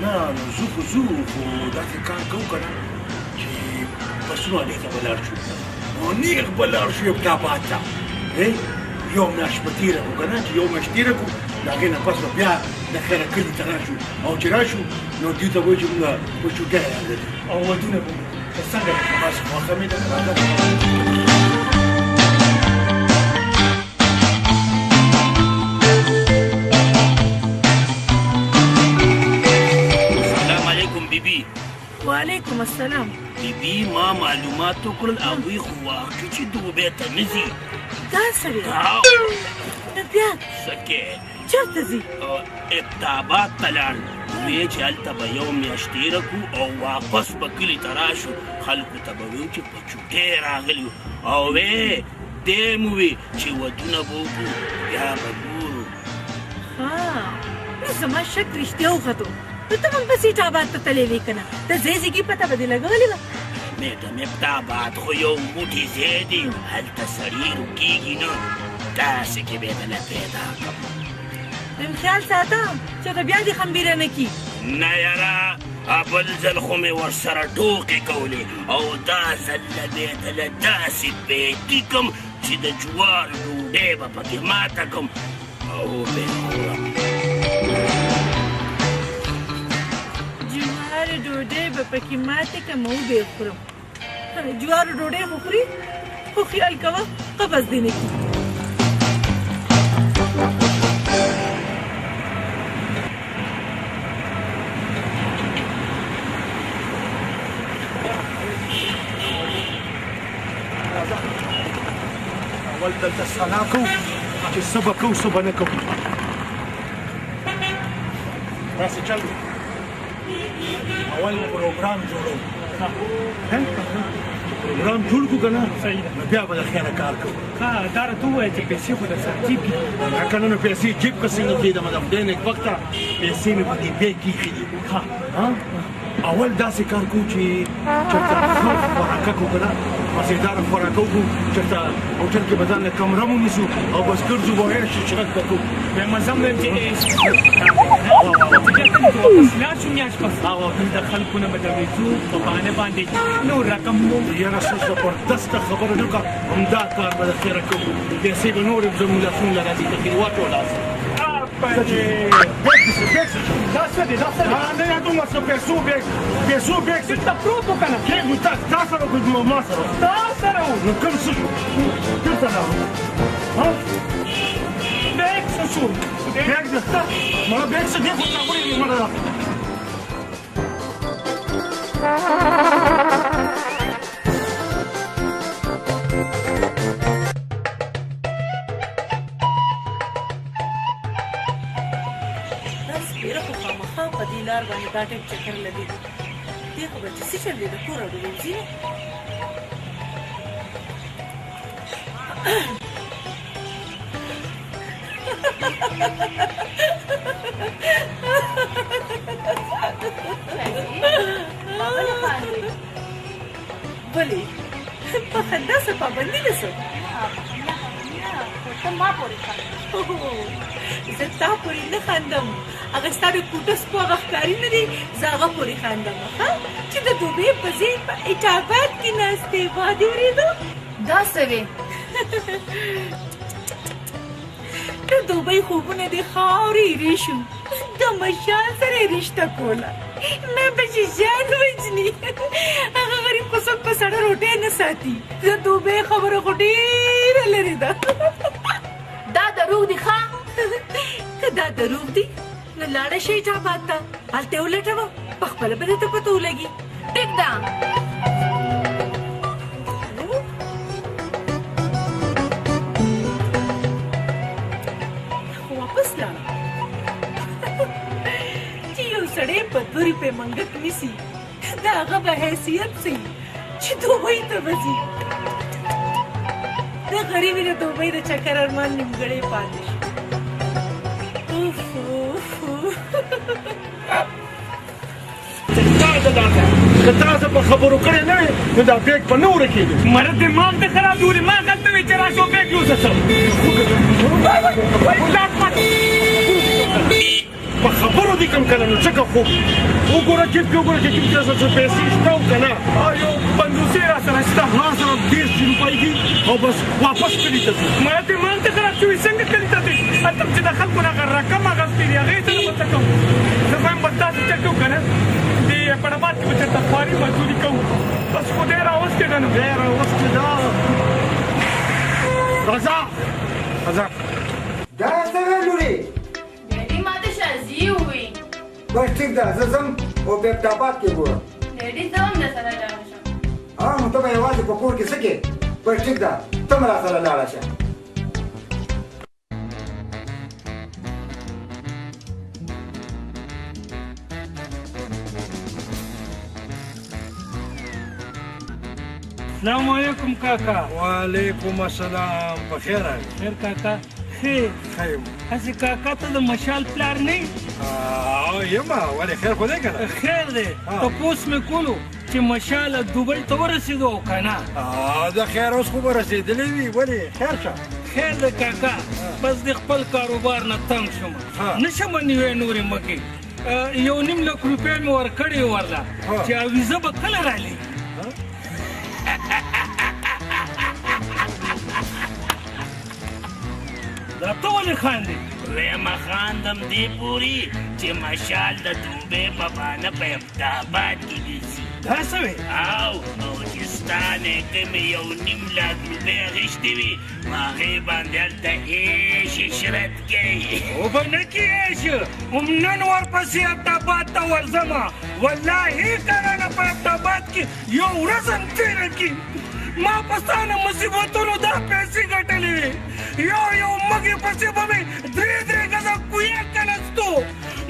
نه نو ځو خو ځو خو داسې کار کوو که نه چې بسونو اډې ته به لاړ شو نو نیغ به لاړ شو ابتاباد ته یو میاشت به تېره کړو که نه چې یو میاشت تېره کړو د هغې نه پس به بیا د خیره کلي ته راشو او چې راشو نو دوی ته به وایو چې مونږ په چوټۍ راغلي او ودونه به څنګه بس خوښه مې ده سلام علیکم بیبي وعلیکم السلام بیبي ما معلومات وکړل هغوی خو واقعي چې دوبۍ ته نه ځي دا سړی نو بیا څه کې چېرته ځي ابتاباد ته لاړ وې چې هلته به یو میاشت تېره کړو او واپس به کلي ته راشو خلکو ته به ویو چې په چوټۍ راغلي او وې دې مو وي چې ودونه به وکړو بیا به ګورو نو زما شک رښتیا وختو نو ته هم بس ایټاباد ته تللی وې که نه ته ځې ځېږي پته به دې لګولې وه مبدا باد خو یو موټی ځای دی هلته سړي روکېږي نه داسې کې به دله پیدا کړم نن خیال ساته چې ته بیا دې خمبیره نه کي نه یاره بل ځل خو مې ورسره ټوکې کولې او دا ځل به یې دله داسې پیټي کړم چې د جوار ډوډۍ به پکې ماته کړم او به یې خورم جوار ډوډۍ به پکې ماتې کړم او به یې خورم جوار ډوډۍ خو خوري خو خیال کوه قبض دې نه کي اول دلته سلا کوو چې څه به کوو څه به نه کوو داسې چل دی اول پروګرام جوړوو پروګرام جوړ کړو که نه نو بیا به د خیره کار کوو دا راته ووایه چې پیسې خو در سره جیب کې که نه نو پیسې جیب که څنګه کېدم د خدای نیک وخته پیسې مې په دې بیګ کې ایښي دي اول داسې کار کوو چې چېرته ښه خوراکه کوو که نه مزېداره خوراکه وکړو چېرته هوټل کې به ځان له کمره ونیسو او بس ګرځو به ویل شو چغک به کوو بیا مزه م ویم چې لاړ شو میاشت پس دلته خلکو نه به د وریځو په بهانه باندې نور رقم مو یاره څه زبردسته خبره نه وکړه همدا کار به د خیره کوو پیسې به نورې زموږ لاسونو له راځي تکې واچولاسه دا څه دی دا څه دی نه یادومه څه پیسو بیګ دلته پروت و که نه کېږ نو تا سره وکړو ما سره تا سره و نو کوم څه شو دلته راغلو بیګ څه شو بیګ ده ما بیګ څه دی خو راغلی دی مړه په دې لار باندې دا ټیپ چکر لګي دې خو به چې څه چل دی د کوره ډوډۍ وځي ولې په خندا څه پابندي ده څه زه تا پورې نه خندم هغه ستا د کوټه سپو هغه ښکاري نه دی زه هغه پورې خندم چې د دوبۍ په ځای په اټاباد کې ناستې ما دې اورېدو دا څه وې د دوبۍ خوبونه دې خاورې ایرې شو د مشال سره یې رشته کوله نه به چې جان وجني هغه غریب قسم په سړه روټۍ نه ساتي د دوبۍ خبره خو ډېره لرې ده دا دروغ دي ښه که دا دروغ دي نو لاړه شئ اټاباد ته هلته یې ولټوه پخپله به درته پته ولګي ټیک ده واپس لاړه چې یو سړی په 2 روپۍ منګک نیسي د هغه به حیثیت څه چې دوبۍ ته به ځي د غریبې د دوبۍ د چکر ارمان نیمګړی پاتې شو که تا زه په خبرو کړی نه وې نو دا بیګ به نه ورکېږي مرد دماغ دې خراب دی ولې ما هلته وې چې راشه او بیګ یوسه څه په خبرو دې کوم کله نو څه خو وګوره جیب کې وګوره چې جیب کې څه پیسې شته او که نه یو پنځوسې را سره شته ما سره 30 روپۍ دي او بس واپس کلي ته ځو مرد دماغ دې خراب شوي څنګه کلي ته ځې هلته چې د خلکو نه هغه رقم اخیستی دی هغې سره به څه کوم زه خو یم بس داسې چل کوو که نه دې پړمات کې به چېرته خواري مزدوري کوو بس خو دی راوستې ده نو دی راوستې ده رضا دا څنګه لورې ډېډي ما ته شازي ووي بس ټیک ده زه ځم او بیا اټاباد کې ګورم ډېډي زه هم درسره لاړه شم نو ته به یوازې په کور کې څه کې بس ټیک ده ته هم راسره لاړه شه السلام علیکم کاکا وعلیکم السلام په خیر راغلی خیر کاکا خیر خیر هسې کاکا ته د مشال پلار نه یما ولې خیر خو دی که نه خیر دی تپوس مې کولو چې مشاله دوبۍ ته ورسېدو که نه د خیر اوس خو به رسېدلی وي ولې خیر شه خیر د کاکا بس د خپل کاروبار نه تنګ شوم نشم نیوی نورې مکې 1.5 لک روپۍ مې ورکړې ورله چې اویزه به کله رالېږي دا ته ولې خاندې ویمه خاندم دې پورې چې مشال د دوبۍ په بانه په ابتاباد کې ګرځي دا څه وې او چې ستا نیکه مې 1.5 لک روپۍ اخیستې وي نو هغې باندې هلته ایش عشرت کوي وبه نه کېږي نن ورپسې ابتاباد ته ورځمه والله کرنه په ابتاباد کې یو ورځ هم تېره کړي ما په ستا نه مصیبتونو دا پیسې ګټلې وې یو مږې پسې به مې 3 ګزه کویه کنستو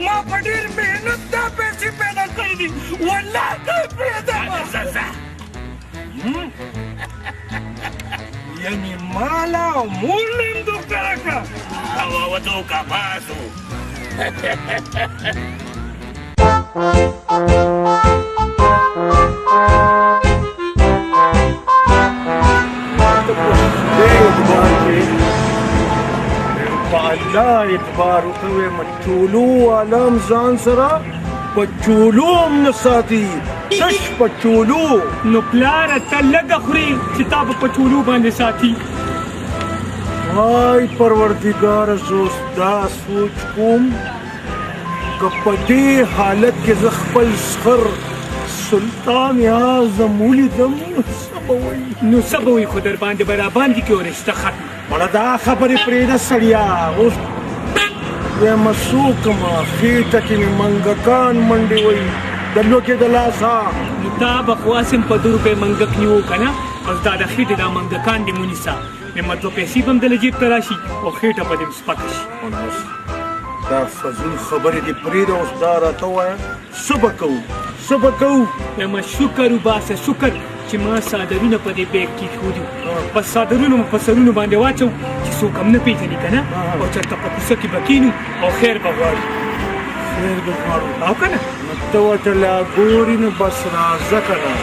ما په ډېر محنت دا پیسې پیدا کړې دي والله دا پرېږدمه یعنې مالا او مور نه یم دوکه کړه او دوکه بازو په الله اعتبار وکوې چولو عالم ځان سره په چولو هم نه ساتي تش په چولو نو پلاره ته لږه خورې چې تا به په چولو باندې ساتي وای پروردګاره زه اوس دا سوچ کوم که په دې حالت کې زه خپل سخر سلطان اعظم ولیدم نو څه به وي خو در باندې به راباندې کې ورشته ختم مړه دا خبرې پرېږده سړیا اوس وایم څه وکړمه خېټه کې مې منګکان منډې وایي د لوکې د لاسه نو تا به خو هسې په 2 روپۍ منګک نیو که نه اوس دا د خېټې دا منګکان دې ونیسه مې 2 پیسې به هم دله جیب ته راشي او خېټه به دې سپکه شي دا فضول خبرې دې پرېږده اوس دا راته ووایه څه به کوو څه به کوو وایم شکر وباسه شکر چې ما څادرونه په دې بیګ کې ایښودي په څادرونو مو په سرونو باندې واچو چې څوک هم نه پېژني که نه او چېرته په کوڅه کې به کښېنو او خیر به غواړو خیر به غواړو او که نه نو ته ورته لا ګورې نو بس راځه که نه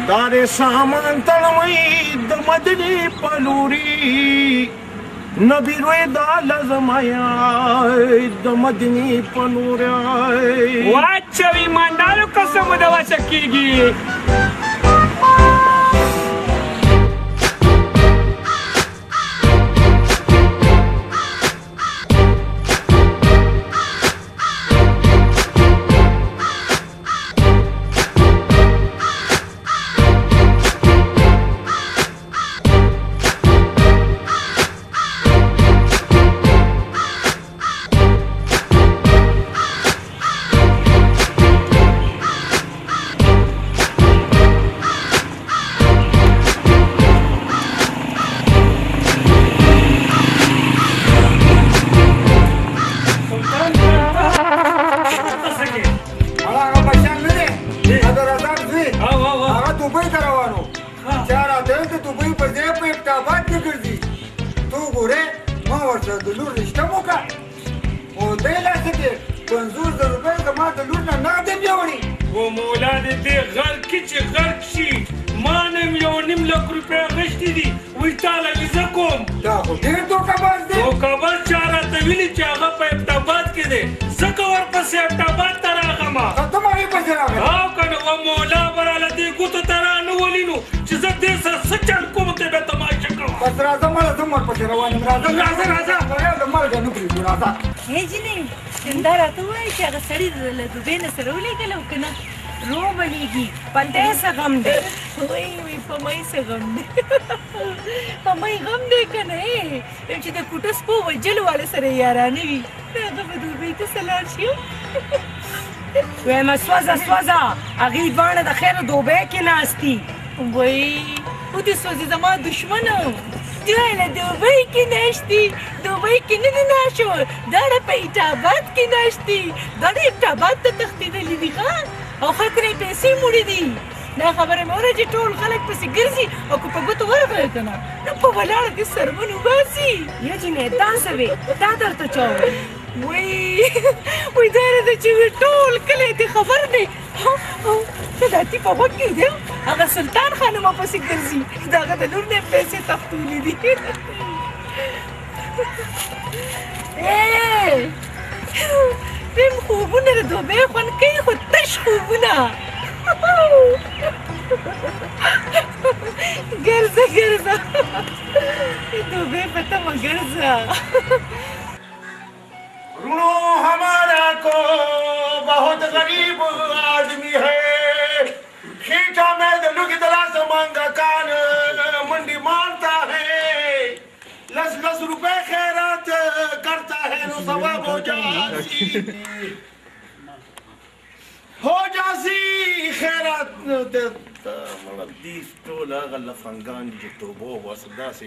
دا دې سامان تړمئ د مدینې په لوري نبی روی دا لازم آیا د مدینې په لوري واچو ایماندارو قسم د واچه کېږي وایم سوځه هغې دواړه د خیر دوبۍ کې ناستي وای او دې سوځي زما دشمنه دواړه دوبۍ کې ناشتي دوبۍ کې نه دي ناشو دواړه په ایټاباد کې ناشتي دواړه ایټاباد ته تښتېدلي دي ښه او خلکو نه یې پیسې موړې دي دا خبره مې اوره چې ټول خلک پسې ګرځي او که په ګوتو ورغلی که نه نو په ولاړه دې سرمن وباسي یا جینۍ دا څه وې دا درته چا وویل وای دا راته چې ټول کلی دې خبر دی ته دا تی په وخت کې دی هغه سلطان خانم پسې ګرځي دا هغه د لور نه پیسې تختولې دي دیم خوبونه د دوبۍ خوند کوي خو تش خوبونه ګرځه ګرځه دوبۍ په تمه ګرځه रूणो हमारा को बहुत गरीब आदमी है खींचा में दलू की तला से मांगा कान मंडी मारता है 10 रुपए खैरात करता है नो सवाब हो जासी खैरात मतलब 10 टोला गल्ला फंगान जो तो वो वसदा से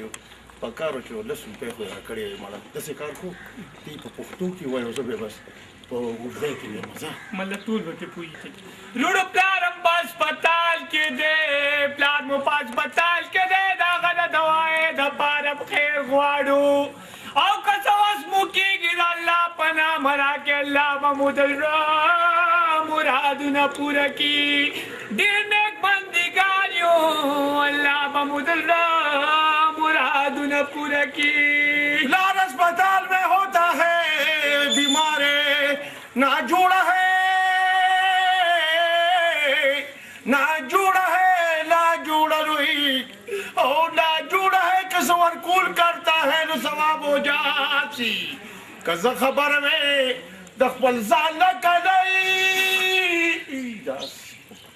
پکارو چې 10 روپۍ خو راکړې مړه داسې کار کو دی په پښتو کې وایو زه به بس په اردو کې مزه مله ټول وته پوهیږي لوړو پلارم په هسپتال کې دی پلار مو په هسپتال کې دی د هغه د دوایې دپاره خیر غواړو او که څه وس مو کېږي د الله په نامه راکړې الله به مو د زړه مرادونه پوره کړي ډېر نیک بندګان یو الله به مو د زړه مرادونه پوره کړي لار अस्पताल में होता है बीमार ना जोड़ा है ना जोड़ा है ना जोड़ा रोई और ना जोड़ा है कसवर कूल करता है नो सवाब हो जाती कज़ खबर में दखपल ज़ान न कदई दास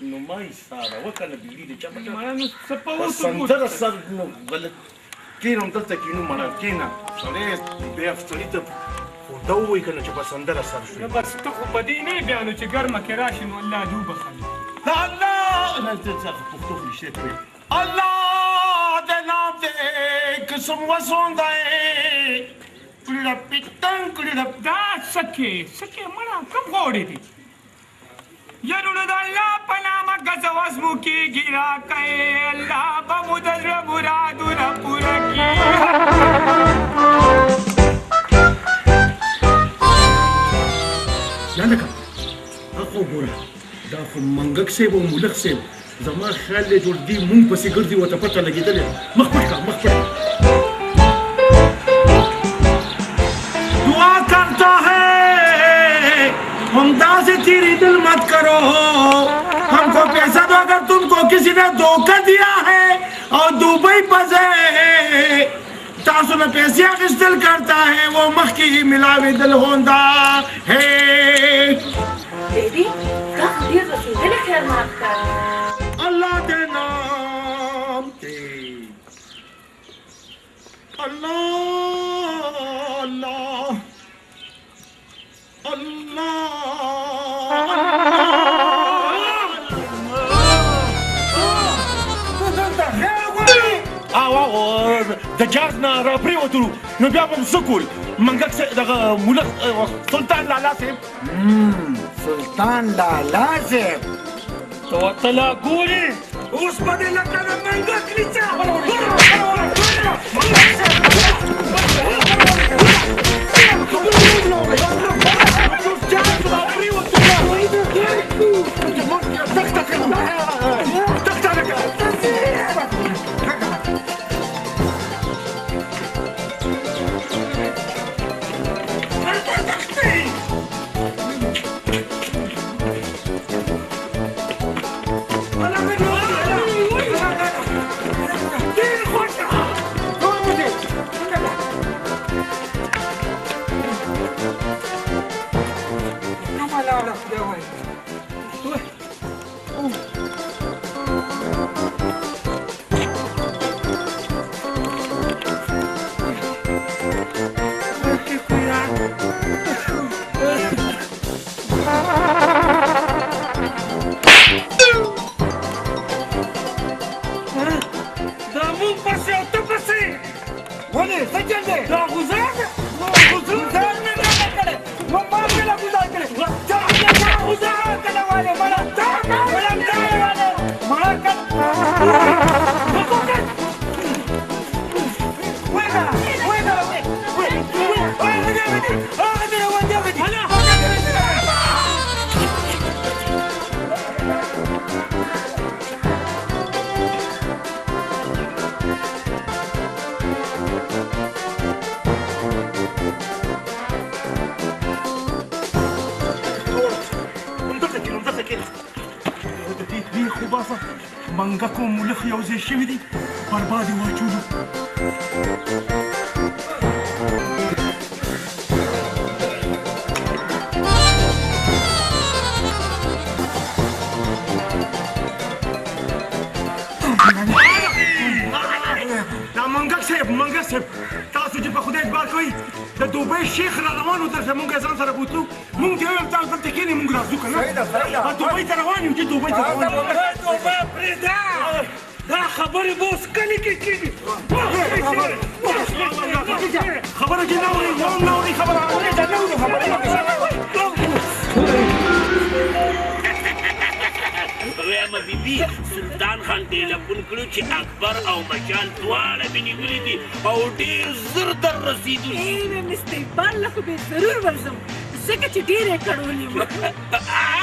नुमाई सारा वकल बिली दे चमचा संदर सर नो गलत کینم دلته کینو مړه کینا سړی بیا سړي ته خدا ووایي که نه چې په سندره سر شوي نه بس ته خو په دې نه بیا نو چې ګرمه کې راشي نو الله دې وبخلي الله نه پښتو کې شی کوي الله د نام دې قسم وسونده کړه پیتن کړه دا سکه مړه کم غوړې دي یارونو د الله په نامه ګزه وزمو کېږي راکئ الله به مو د زړه مرادونه پوره کړي لنډکه هغه وګوره دا خو منګک صاحب او ملک صاحب زما خیال دی جوړ دي مونږ پسې ګرځي ورته پته لګېدلې مخ پټ کړه مخ پټ دعا کرتا ہے ममता से तेरी दिल मत करो हमको पैसा दो अगर तुमको किसी ने धोखा दिया है और दुबई फंसे तासु में पैसे इस्तेमाल करता है वो मख की मिलावे दिल होंदा है बेबी का खीर रसूल खैर माफ कर अल्लाह के नाम ते अल्लाह अल्लाह د جاز نه را پرېوتلو نو بیا به م څه کول منګک دغه ملک سلطان لالا صاحب سلطان لالا صاحب ته ورته لا ګورې اوس به دې لکه د منګک نیچه منګکو ملخ یو ځای شوي دي برباد یې واچولو منګک صاحب تاسو چې په خدای اعتبار کوئ د دوبۍ شیخ را روان و درته مونږ ځان سره بوتلو مونږ ته ویل تاسو دلته کښېنئ مونږ راځو که نه دوبۍ ته روان یو چې دوبۍ ته روان یو دوبۍ پرېږده دا خبرې به اوس کلي کې کېږي خبره چې نه اوري یو هم نه اوري خبره نه اوري خبره ویمه بیبي سلطان خان ټیلیفون کړو چې اکبر او مچان دواړه مې نیولي دي او ډېر زر در رسېدلي مستې بار له خو به ضرور ورځم ځکه چې ډېر یې کړولي وو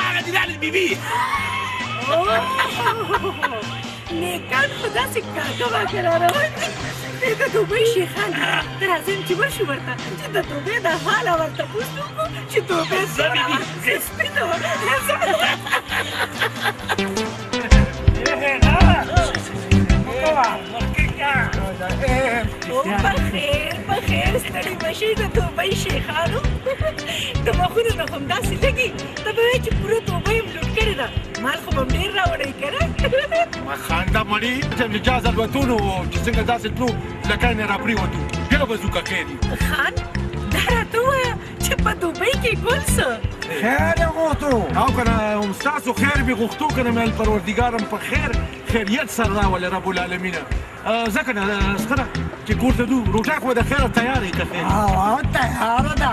هغه دې رالې بیبي نیکان خو داسې کاکه واکه را روان دي د دوبۍ شیخان دي ته راځه یم چې ورشو ورته چې د دوبۍ د حاله ورته پوښت وکړو چې دوبۍ څنګه وه سپینه وه بخیر ستړي مشئ د دوبۍ شیخانو د مخونو نه خو همداسې لګي ته به وایې چې پوره دوبۍ م لوټ کړې ده مال خو به م ډېر راوړی که نه خانده مړي چې مجاز الوتونو چې څنګه داسې تلو لکۍ نه را پرېوتو بیا به ځو که خیر خان دا راته ووایه چې په دوبۍ کې ګل څه خیر یې غوښتو او که نه هم ستاسو خیر مې غوښتو که نه مې الپروردګار هم په خیریت سره راولې رب العالمینه ځکه نه ستره چې کور ته ځو روټۍ خو د خیره تیاره یې که خیر تیاره ده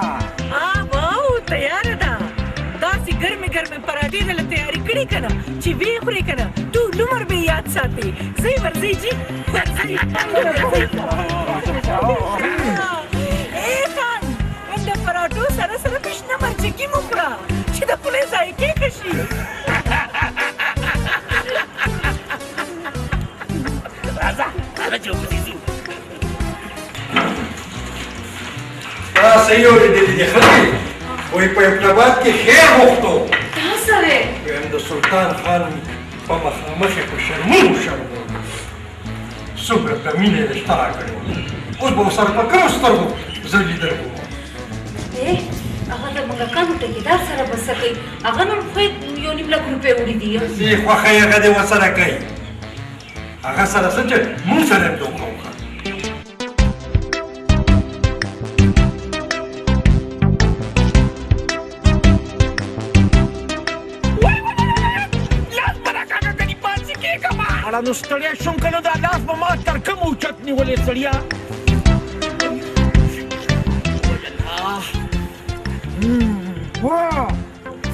واو تیاره ده داسې ګرمې ګرمې پراټې دله تیارې کړي که نه چې ویې خورې که نه ټول عمر به یې یاد ساتې ځئ ورځئ جي ورځئ خان د پراټو سره سره به شنه مرچکي مو کړه چې د خولې ذایقې ښه شي راځه چې وځي ځو دا صحیح اورېدلي دي ښځې وایي په ابن کې خیر غوښتو دا سره ویم د سلطان خان په مخامخ یې په شرمونو شرمونو څومره په مینه یې رشته راکړې اوس به ورسره په کومو سترګو زه لیدلی وم هغه د موږکانو ټیکېدار سره به څه کوي هغه نن خو یو نیم لک روپۍ وړي دي زه یې خوښه یې هغه دې ورسره کوي هغه سره څه چې مونږ سره یې دوکه وکړه اړه نو ستړی شوم که نه دا لاس به ما تر کومه اوچت نیولې سړیا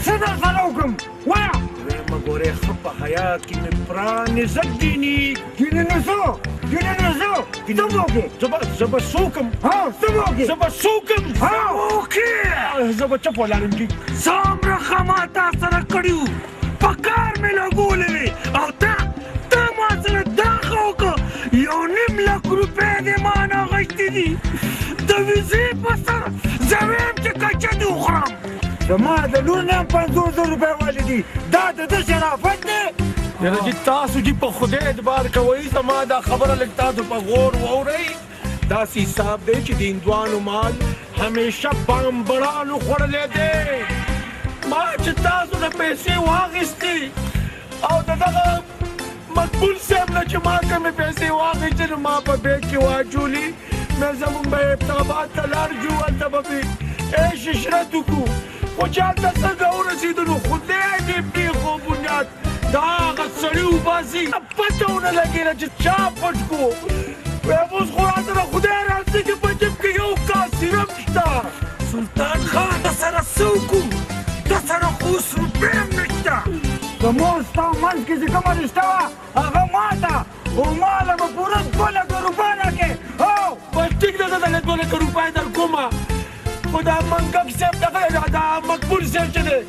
څه در سره وکړم وایه ویمه ګورې ښه په حیات کې مې پرانېزه ګیني ګینې نه څه ګینې نه څه څه به وکړې زه به څه وکړم څه به وکړې زه به څه وکړم زه به چپ ولاړم چې څومره ښه ما تا سره کړي وو په کار مې لګولې وې او تا ما سره دا ښه وکړه یو نیم لک روپۍ دې ما نه اخیستې دي د ویزې په سر زه ویم چې کچدي وخورم زما د لور نه 50,000 روپۍ والي دي دا د ده شرافت دی یاره چې تاسو چې په خدای اعتبار کوئ زما دا خبره لږ تاسو په غور واورئ داسې حساب دی چې د هندوانو مال همیشه بامبړانو خوړلی دی ما چې تاسو نه پیسې واخیستې او د دغه مقبول صاحب نه چې ما کومې پیسې واخیستې نو ما په بیت کې واچولي مې زمونږ به ابتاباد ته لاړ جو هلته به مې عیش عشرت وکړو خو چې هلته څنګه ورسېدو نو خدای دې پرېښو بنیاد دا هغه سړي وباسي پته ونه لګېده چې چا پټ کړو ویم اوس خو راته د خدای راځي چې په جیب کې یو کاس سیرپ شته سلطان خان د سره څه وکړو د سره خو اوس روپۍ هم نشته زموږ ستا منځ کې چې کومه رشته وه هغه ما ته او ما له به پوره 2 لکه روپۍ راکړې او بس ټیک ده زه درله 2 لکه روپۍ در کومه خو دا منګک صاحب دغه دا مقبول صاحب چې دی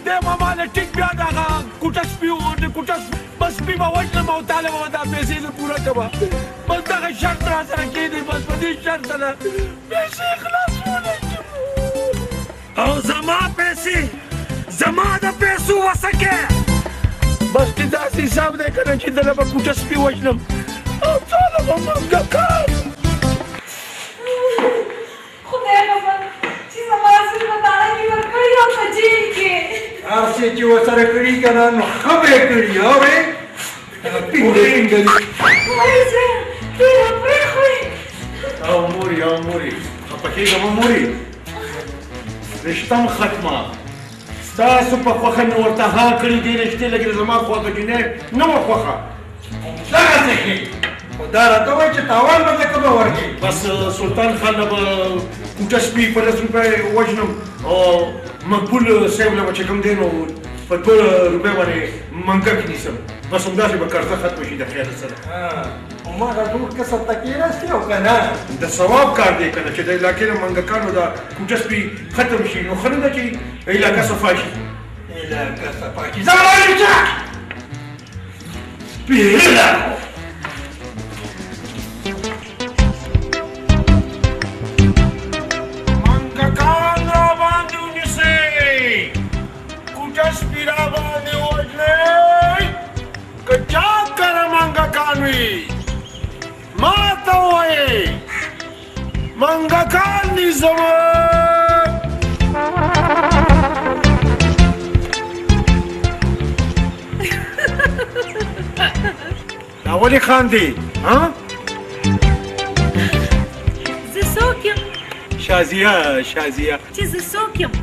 دی به ما له ټیک بیا د هغه کوټه سپي و د کوټه بس سپي به وژنم او تاله به دا پیسې زه پوره کړمه بس دغه شرط را سره کېدی بس په دې شرط سره پیسې خلاصولی او زما پیسې زما د پیسو وسکې بس چې داسې حساب دی که نه چې دله به کوټه سپي وژنم او تاله به منګکان خدای خبر چې زما زوی په تاړه کې ورکړي او په جیل کې هر څه چې ورسره کړي که نه نو ښه به یې کړي اورې پینګلي وایي زویه تېره پرېښوئ او موري خفه کېږه مه موري رشتم ختمه ستاسو په خوښه مې ورته ها کړي دې رشتې لګې زما خواته جنۍ نه وه خوښه دغسې ښې خو دا راته وایي چې تاوان به ځکه به ورکړي بس سلطان خان نه به کوټه سپي په 10 روپۍ وژنم او مقبول صاحب نه به چې کوم دی نو په 2 روپۍ باندې منګک نیسم بس همداسې به قرضه ختمه شي د خیال سره خو ما دا ټول کسب ته کېناستې او که نه د ثواب کار دی که نه چې د علاقې د منګکانو دا کوټه سپي ختم شي نو ښه نه ده چې علاقه صفا شي علاقه صفا شي زه وایم چې سپېره منګکان را باندې ونیسئ کوټه سپي را باندې وژنئ که چا کره منګکان وي ما ته ووایئ منګکان دي زموږ دا ولې خاندې ها زه څوک یم شازیه چې زه څوک یم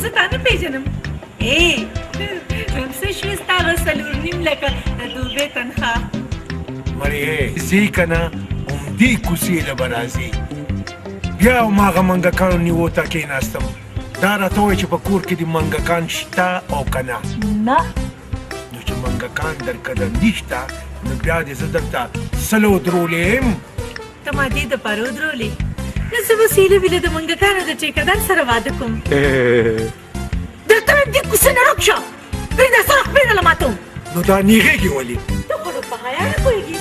زه تا نه پېژنم څه شوې ستا هغه 4.5 لکه د دوبۍ تنخوا مړې ځې که نه همدې کوڅې له به راځې بیا هماغه منګکانو نیوو ته کېناستم دا راته ووایي چې په کور کې دې منګکان شته او که نه نه نو چې منګکان درکه نشته نو بیا دې زه درته سلو درولې یم ته ما دې دپاره ودرولې نو زه به سیله ویله د منګکانو د ټیکهدار سره واده کوم درته مې دې کوڅې نه روک شه پرېږده سره خپرېږه له ماته نو دا نیغېږي ولې ته خو نو په حیا نه پوهېږې